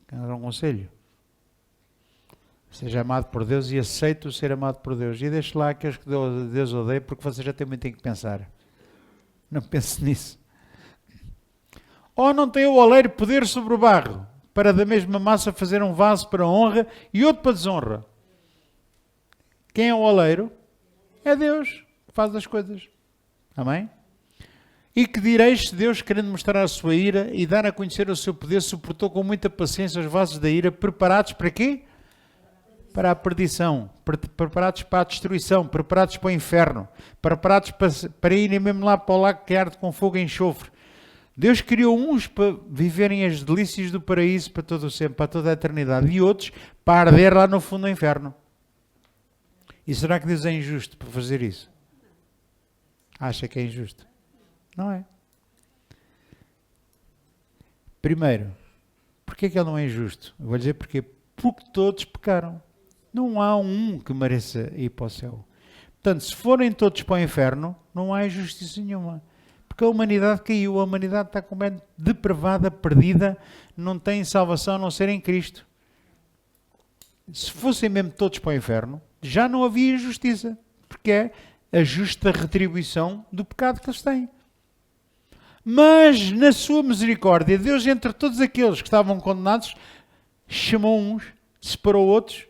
Quero dar um conselho. Seja amado por Deus e aceite o ser amado por Deus. E deixe lá aqueles que Deus odeia, porque você já tem muito em que pensar. Não pense nisso. Ou não tem o oleiro poder sobre o barro, para da mesma massa fazer um vaso para honra e outro para desonra? Quem é o oleiro? É Deus que faz as coisas. Amém? E que direis se Deus, querendo mostrar a sua ira e dar a conhecer o seu poder, suportou com muita paciência os vasos da ira, preparados para quê? Para a perdição, preparados para a destruição, preparados para o inferno, preparados para irem mesmo lá para o lago que arde com fogo e enxofre. Deus criou uns para viverem as delícias do paraíso para todo o sempre, para toda a eternidade, e outros para arder lá no fundo do inferno. E será que Deus é injusto por fazer isso? Acha que é injusto? Não é. Primeiro, porquê que ele não é injusto? Eu vou dizer porquê. Porque todos pecaram. Não há um que mereça ir para o céu. Portanto, se forem todos para o inferno, não há injustiça nenhuma. Porque a humanidade caiu, a humanidade está completamente depravada, perdida, não tem salvação a não ser em Cristo. Se fossem mesmo todos para o inferno, já não havia injustiça, porque é a justa retribuição do pecado que eles têm. Mas, na sua misericórdia, Deus, entre todos aqueles que estavam condenados, chamou uns, separou outros,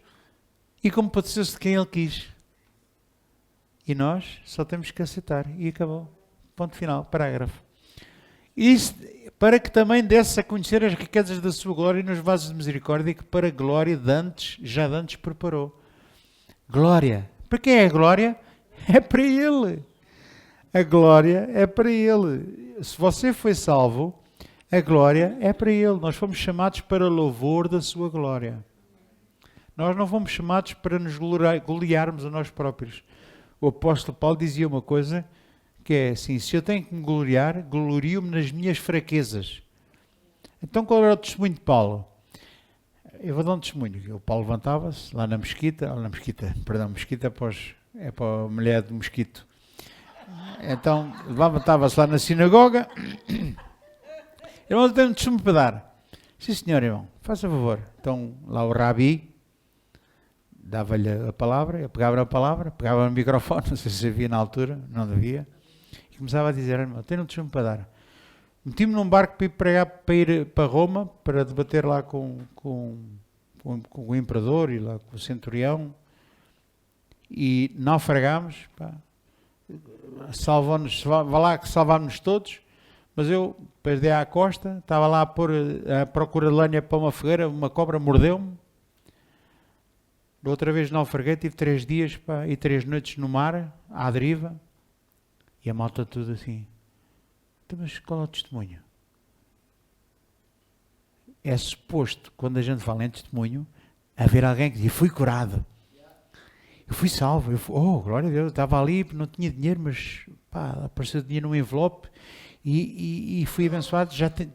e compadeceu-se de quem Ele quis. E nós só temos que aceitar. E acabou. Ponto final. Parágrafo. Isto para que também desse a conhecer as riquezas da sua glória nos vasos de misericórdia que para a glória já de antes preparou. Glória. Para quem é a glória? É para Ele. A glória é para Ele. Se você foi salvo, a glória é para Ele. Nós fomos chamados para louvor da sua glória. Nós não fomos chamados para nos gloriarmos a nós próprios. O apóstolo Paulo dizia uma coisa que é assim: se eu tenho que me gloriar, glorio-me nas minhas fraquezas. Então qual era o testemunho de Paulo? Eu vou dar um testemunho. O Paulo levantava-se lá na mesquita, mesquita é para a mulher do mosquito. Então levantava-se lá na sinagoga. Irmão, eu tenho um testemunho para dar. Sim, senhor, irmão, faça favor. Então lá o Rabi dava-lhe a palavra, eu pegava na palavra, pegava no microfone, não sei se havia na altura, não havia, e começava a dizer: irmão, tenho um testemunho para dar. Meti-me num barco para ir para Roma, para debater lá com o imperador e lá com o centurião, e naufragámos, salvámos-nos todos, mas eu perdi à costa, estava lá a procura de lenha para uma fogueira, uma cobra mordeu-me. Da outra vez naufraguei, tive 3 dias e 3 noites no mar, à deriva, e a malta tudo assim. Então, mas qual é o testemunho? É suposto, quando a gente fala em testemunho, haver alguém que diz: fui curado, eu fui salvo, glória a Deus, estava ali, não tinha dinheiro, mas apareceu dinheiro num envelope e fui abençoado, já tenho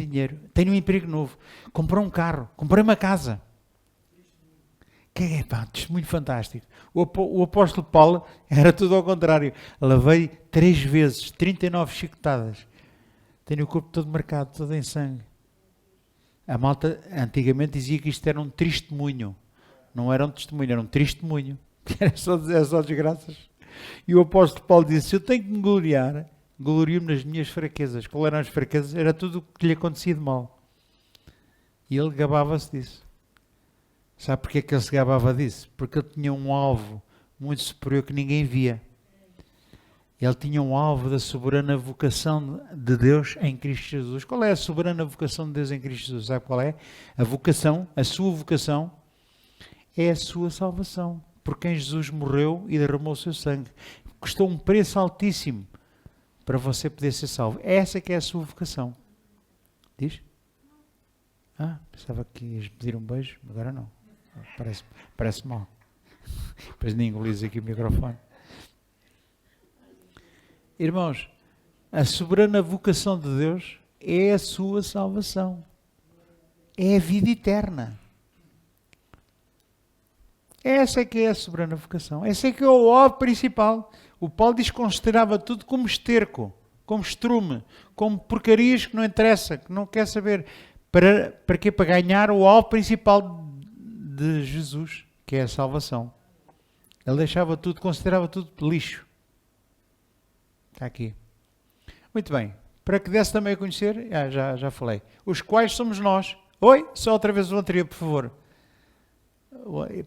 dinheiro, tenho um emprego novo, comprei um carro, comprei uma casa. Testemunho fantástico. O apóstolo Paulo era tudo ao contrário. Lavei 3 vezes, 39 chicotadas. Tenho o corpo todo marcado, todo em sangue. A malta antigamente dizia que isto era um testemunho. Não era um testemunho, era um testemunho. Era só desgraças. E o apóstolo Paulo disse, se eu tenho que me gloriar, glorio-me nas minhas fraquezas. Qual eram as fraquezas? Era tudo o que lhe acontecia de mal. E ele gabava-se disso. Sabe porquê que ele se gabava disso? Porque ele tinha um alvo muito superior que ninguém via. Ele tinha um alvo da soberana vocação de Deus em Cristo Jesus. Qual é a soberana vocação de Deus em Cristo Jesus? Sabe qual é? A vocação, a sua vocação, é a sua salvação. Por quem Jesus morreu e derramou o seu sangue. Custou um preço altíssimo para você poder ser salvo. Essa que é a sua vocação. Diz? Pensava que ias pedir um beijo, agora não. Parece mal. Depois nem engolis aqui o microfone. Irmãos, a soberana vocação de Deus é a sua salvação. É a vida eterna. Essa é que é a soberana vocação. Essa é que é o alvo principal. O Paulo diz que considerava tudo como esterco, como estrume, como porcarias que não interessa, que não quer saber. Para quê? Para ganhar o alvo principal de Jesus, que é a salvação. Ele deixava tudo, considerava tudo lixo. Está aqui. Muito bem. Para que desse também a conhecer, já falei. Os quais somos nós. Oi? Só outra vez o anterior, por favor.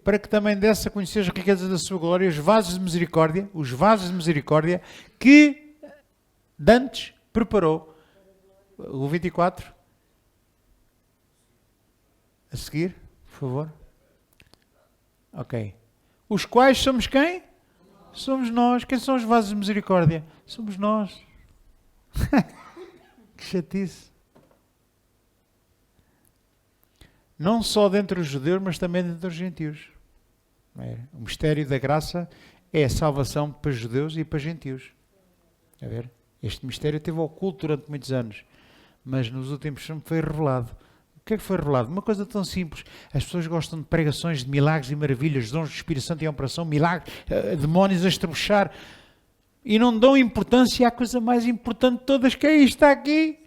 Para que também desse a conhecer as riquezas da sua glória, os vasos de misericórdia que dantes preparou. O 24. A seguir, por favor. Ok. Os quais somos quem? Somos nós. Quem são os vasos de misericórdia? Somos nós. Que chatice. Não só dentre os judeus, mas também dentre os gentios. O mistério da graça é a salvação para judeus e para gentios. A ver? Este mistério esteve oculto durante muitos anos, mas nos últimos tempos foi revelado. O que é que foi revelado? Uma coisa tão simples. As pessoas gostam de pregações de milagres e maravilhas, dons do Espírito Santo em operação, milagres, demónios a estrebuchar, e não dão importância à coisa mais importante de todas, que é isto está aqui.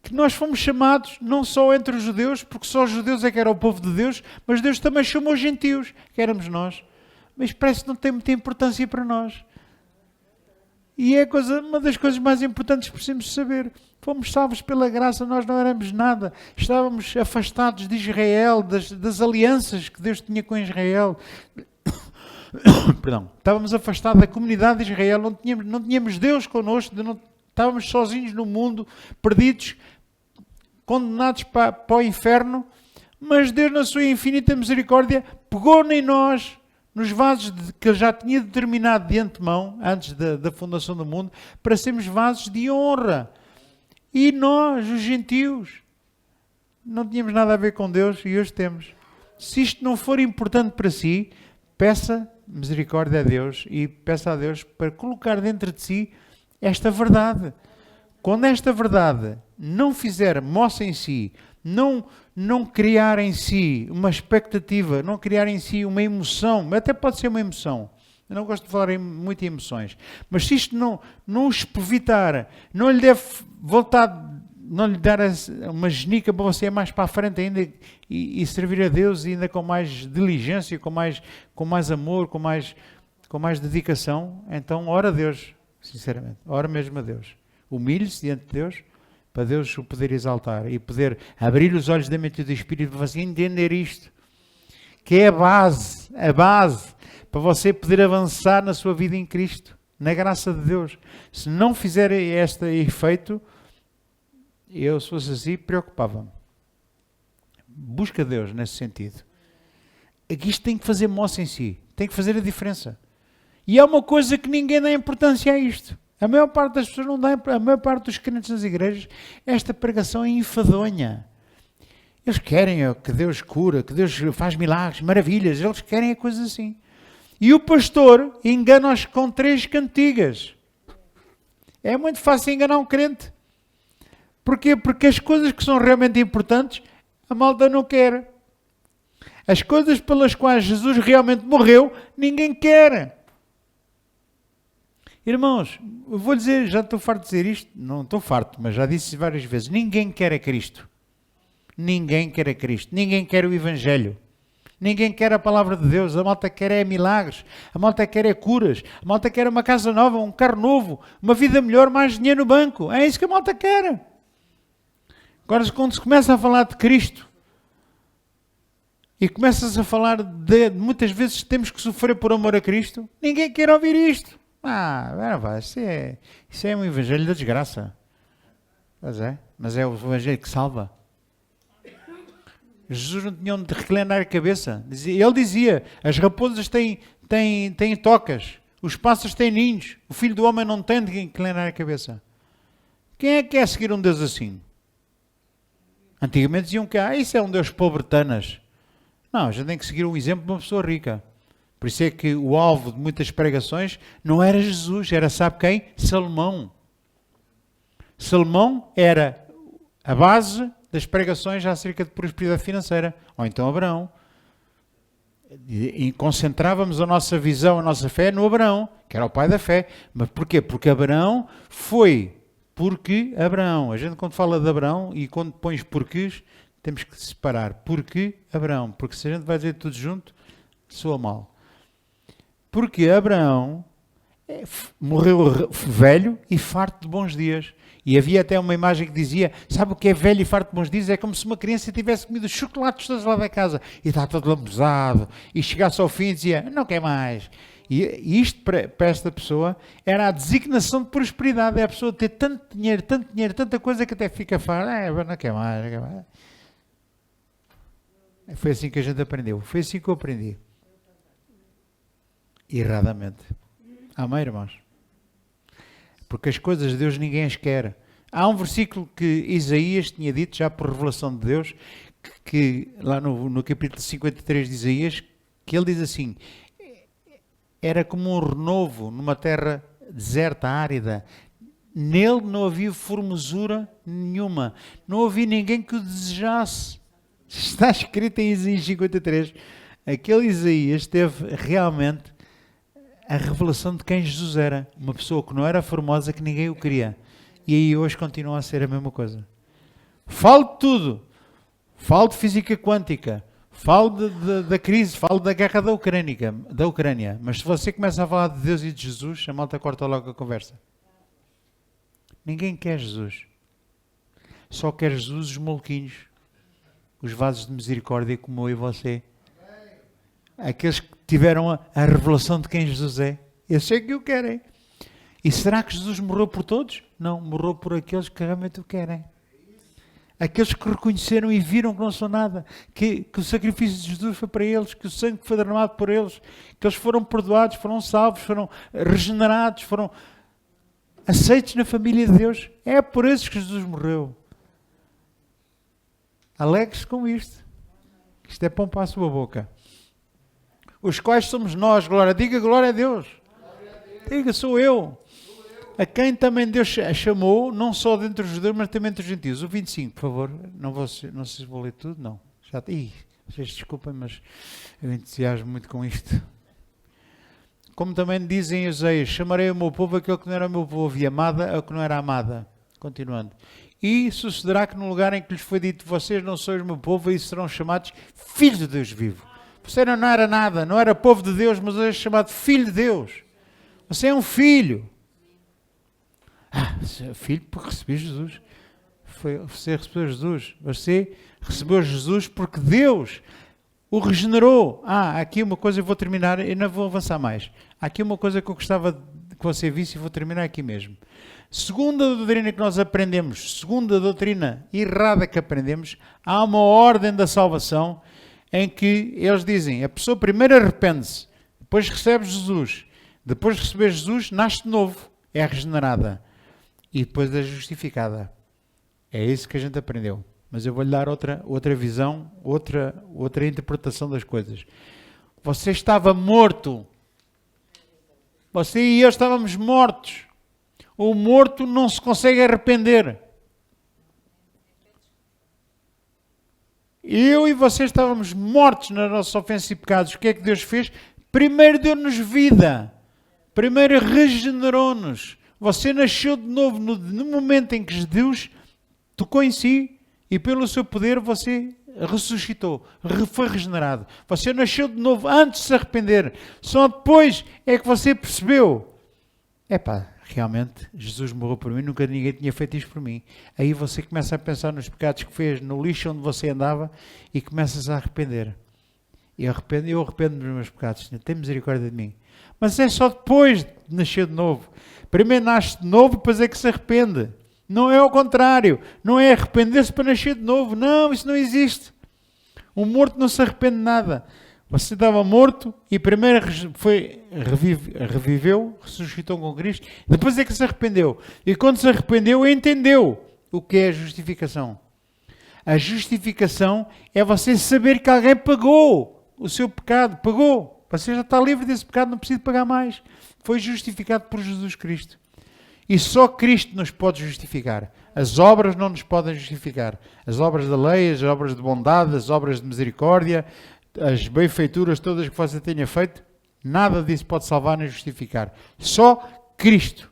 Que nós fomos chamados, não só entre os judeus, porque só os judeus é que era o povo de Deus, mas Deus também chamou os gentios, que éramos nós. Mas parece que não tem muita importância para nós. E é uma das coisas mais importantes que precisamos saber. Fomos salvos pela graça, nós não éramos nada. Estávamos afastados de Israel, das alianças que Deus tinha com Israel. Perdão. Estávamos afastados da comunidade de Israel, não tínhamos Deus connosco, estávamos sozinhos no mundo, perdidos, condenados para o inferno, mas Deus, na sua infinita misericórdia, pegou em nós, nos vasos que Ele já tinha determinado de antemão, antes da fundação do mundo, para sermos vasos de honra. E nós, os gentios, não tínhamos nada a ver com Deus e hoje temos. Se isto não for importante para si, peça misericórdia a Deus e peça a Deus para colocar dentro de si esta verdade. Quando esta verdade não fizer moça em si, não criar em si uma expectativa, não criar em si uma emoção, até pode ser uma emoção, eu não gosto de falar muito em emoções, mas se isto não o espevitar, não lhe deve voltar, não lhe dar uma genica para você ir mais para a frente ainda e servir a Deus ainda com mais diligência, com mais amor, com mais dedicação, então ora a Deus, sinceramente, ora mesmo a Deus. Humilhe-se diante de Deus, para Deus o poder exaltar e poder abrir os olhos da mente e do Espírito para você entender isto, que é a base, para você poder avançar na sua vida em Cristo, na graça de Deus. Se não fizer este efeito, eu, se fosse assim, preocupava-me. Busca Deus nesse sentido. Aqui isto tem que fazer moça em si, tem que fazer a diferença. E é uma coisa que ninguém dá importância a isto. A maior parte das pessoas não dá, a maior parte dos crentes nas igrejas, esta pregação é enfadonha. Eles querem que Deus cura, que Deus faz milagres, maravilhas, eles querem a coisa assim. E o pastor engana-os com 3 cantigas. É muito fácil enganar um crente. Porquê? Porque as coisas que são realmente importantes, a malta não quer. As coisas pelas quais Jesus realmente morreu, ninguém quer. Irmãos, eu vou dizer, já estou farto de dizer isto, não estou farto, mas já disse várias vezes, ninguém quer a Cristo. Ninguém quer a Cristo. Ninguém quer o Evangelho. Ninguém quer a palavra de Deus. A malta quer é milagres. A malta quer é curas. A malta quer uma casa nova, um carro novo, uma vida melhor, mais dinheiro no banco. É isso que a malta quer. Agora, quando se começa a falar de Cristo e começas a falar de muitas vezes temos que sofrer por amor a Cristo, ninguém quer ouvir isto. Isso é um evangelho da desgraça. Mas é o evangelho que salva. Jesus não tinha onde reclinar a cabeça. Ele dizia, as raposas têm tocas, os pássaros têm ninhos, o Filho do Homem não tem de reclinar a cabeça. Quem é que quer seguir um Deus assim? Antigamente diziam que isso é um Deus pobretanas. Não, a gente tem que seguir um exemplo de uma pessoa rica. Por isso é que o alvo de muitas pregações não era Jesus, era, sabe quem? Salomão. Salomão era a base das pregações acerca de prosperidade financeira. Ou então Abraão. E concentrávamos a nossa visão, a nossa fé no Abraão, que era o pai da fé. Mas porquê? Porque Abraão foi... Porque Abraão, a gente quando fala de Abraão e quando pões porquês, temos que separar. Porque Abraão? Porque se a gente vai dizer tudo junto, soa mal. Porque Abraão morreu velho e farto de bons dias. E havia até uma imagem que dizia, sabe o que é velho e farto de bons dias? É como se uma criança tivesse comido chocolates todos lá da casa e está todo lambuzado e chegasse ao fim e dizia, não quer mais. E isto para esta pessoa era a designação de prosperidade. É a pessoa ter tanto dinheiro, tanta coisa que até fica farta. Não quer mais, não quer mais. Foi assim que a gente aprendeu. Foi assim que eu aprendi. Erradamente. Amém, irmãos? Porque as coisas de Deus ninguém as quer. Há um versículo que Isaías tinha dito, já por revelação de Deus, que lá no capítulo 53 de Isaías, que ele diz assim, era como um renovo numa terra deserta, árida. Nele não havia formosura nenhuma. Não havia ninguém que o desejasse. Está escrito em Isaías 53. Aquele Isaías teve realmente a revelação de quem Jesus era. Uma pessoa que não era formosa, que ninguém o queria. E aí hoje continua a ser a mesma coisa. Falo de tudo. Falo de física quântica. Falo da crise, falo da guerra da Ucrânia. Mas se você começa a falar de Deus e de Jesus, a malta corta logo a conversa. Ninguém quer Jesus. Só quer Jesus os maluquinhos. Os vasos de misericórdia como eu e você. Aqueles que tiveram a revelação de quem Jesus é. Esses é que o querem. E será que Jesus morreu por todos? Não, morreu por aqueles que realmente o querem. Aqueles que reconheceram e viram que não são nada, que o sacrifício de Jesus foi para eles, que o sangue foi derramado por eles, que eles foram perdoados, foram salvos, foram regenerados, foram aceitos na família de Deus. É por esses que Jesus morreu. Alegre-se com isto. Isto é pão para a sua boca. Os quais somos nós, glória. Diga glória a Deus. Diga, sou eu. A quem também Deus chamou, não só dentre os judeus, mas também entre os gentios. O 25, por favor. Não sei se vou ler tudo, não. Vocês desculpem, mas eu entusiasmo muito com isto. Como também dizem Isaías, chamarei o meu povo aquele que não era o meu povo, e amada a que não era amada. Continuando. E sucederá que no lugar em que lhes foi dito, vocês não sois o meu povo, e serão chamados filhos de Deus vivo. Você não era nada, não era povo de Deus, mas hoje é chamado filho de Deus. Você é um filho. Você é filho porque recebeu Jesus. Você recebeu Jesus. Você recebeu Jesus porque Deus o regenerou. Aqui uma coisa, eu vou terminar, eu não vou avançar mais. Há aqui uma coisa que eu gostava que você visse e vou terminar aqui mesmo. Segundo a doutrina que nós aprendemos, segundo a doutrina errada que aprendemos, há uma ordem da salvação em que eles dizem, a pessoa primeiro arrepende-se, depois recebe Jesus, depois de receber Jesus, nasce de novo, é regenerada. E depois é justificada. É isso que a gente aprendeu. Mas eu vou-lhe dar outra visão, outra interpretação das coisas. Você estava morto. Você e eu estávamos mortos. O morto não se consegue arrepender. Eu e você estávamos mortos nas nossas ofensas e pecados. O que é que Deus fez? Primeiro deu-nos vida. Primeiro regenerou-nos. Você nasceu de novo no momento em que Deus tocou em si e pelo seu poder você ressuscitou, foi regenerado. Você nasceu de novo antes de se arrepender. Só depois é que você percebeu: epá, realmente Jesus morreu por mim, nunca ninguém tinha feito isto por mim. Aí você começa a pensar nos pecados que fez, no lixo onde você andava, e começas a arrepender. Eu arrependo dos meus pecados, Senhor, tem misericórdia de mim. Mas é só depois de nascer de novo. Primeiro nasce de novo, depois é que se arrepende. Não é ao contrário. Não é arrepender-se para nascer de novo. Não, isso não existe. Um morto não se arrepende de nada. Você estava morto e primeiro reviveu, ressuscitou com Cristo, depois é que se arrependeu. E quando se arrependeu, entendeu o que é a justificação. A justificação é você saber que alguém pagou o seu pecado. Pagou. Você já está livre desse pecado, não precisa pagar mais. Foi justificado por Jesus Cristo. E só Cristo nos pode justificar. As obras não nos podem justificar. As obras da lei, as obras de bondade, as obras de misericórdia, as benfeituras todas que você tenha feito, nada disso pode salvar nem justificar. Só Cristo.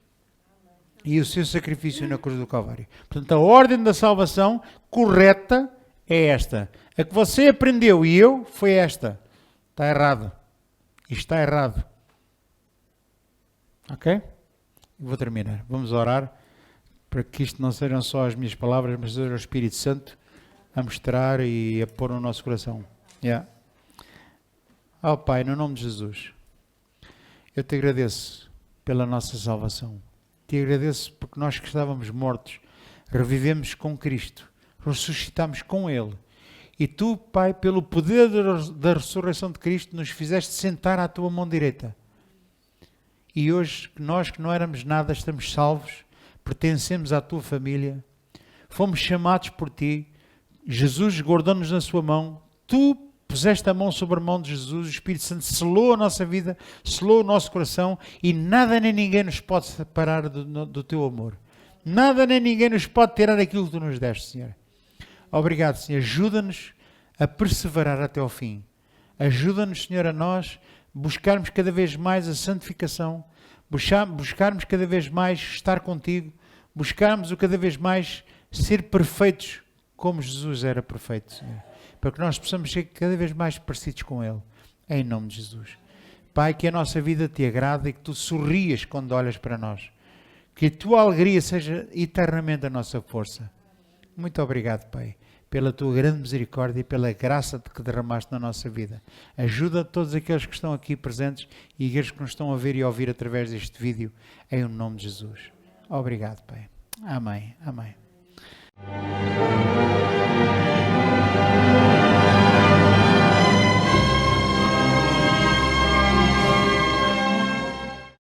E o seu sacrifício na cruz do Calvário. Portanto, a ordem da salvação correta é esta. A que você aprendeu e eu foi esta. Está errado. Isto está errado. Ok? Vou terminar. Vamos orar para que isto não sejam só as minhas palavras, mas seja o Espírito Santo a mostrar e a pôr no nosso coração. Oh Pai, no nome de Jesus, eu te agradeço pela nossa salvação. Te agradeço porque nós que estávamos mortos, revivemos com Cristo, ressuscitamos com Ele. E tu, Pai, pelo poder da ressurreição de Cristo, nos fizeste sentar à tua mão direita. E hoje, nós que não éramos nada, estamos salvos, pertencemos à tua família, fomos chamados por ti, Jesus guardou-nos na sua mão, tu puseste a mão sobre a mão de Jesus, o Espírito Santo selou a nossa vida, selou o nosso coração, e nada nem ninguém nos pode separar do teu amor. Nada nem ninguém nos pode tirar aquilo que tu nos deste, Senhor. Obrigado, Senhor. Ajuda-nos a perseverar até ao fim. Ajuda-nos, Senhor, a nós buscarmos cada vez mais a santificação, buscarmos cada vez mais estar contigo, buscarmos cada vez mais ser perfeitos como Jesus era perfeito, Senhor. Para que nós possamos ser cada vez mais parecidos com Ele. Em nome de Jesus. Pai, que a nossa vida te agrada e que tu sorrias quando olhas para nós. Que a tua alegria seja eternamente a nossa força. Muito obrigado, Pai, pela tua grande misericórdia e pela graça que derramaste na nossa vida. Ajuda todos aqueles que estão aqui presentes e aqueles que nos estão a ver e a ouvir através deste vídeo, em nome de Jesus. Obrigado, Pai. Amém. Amém.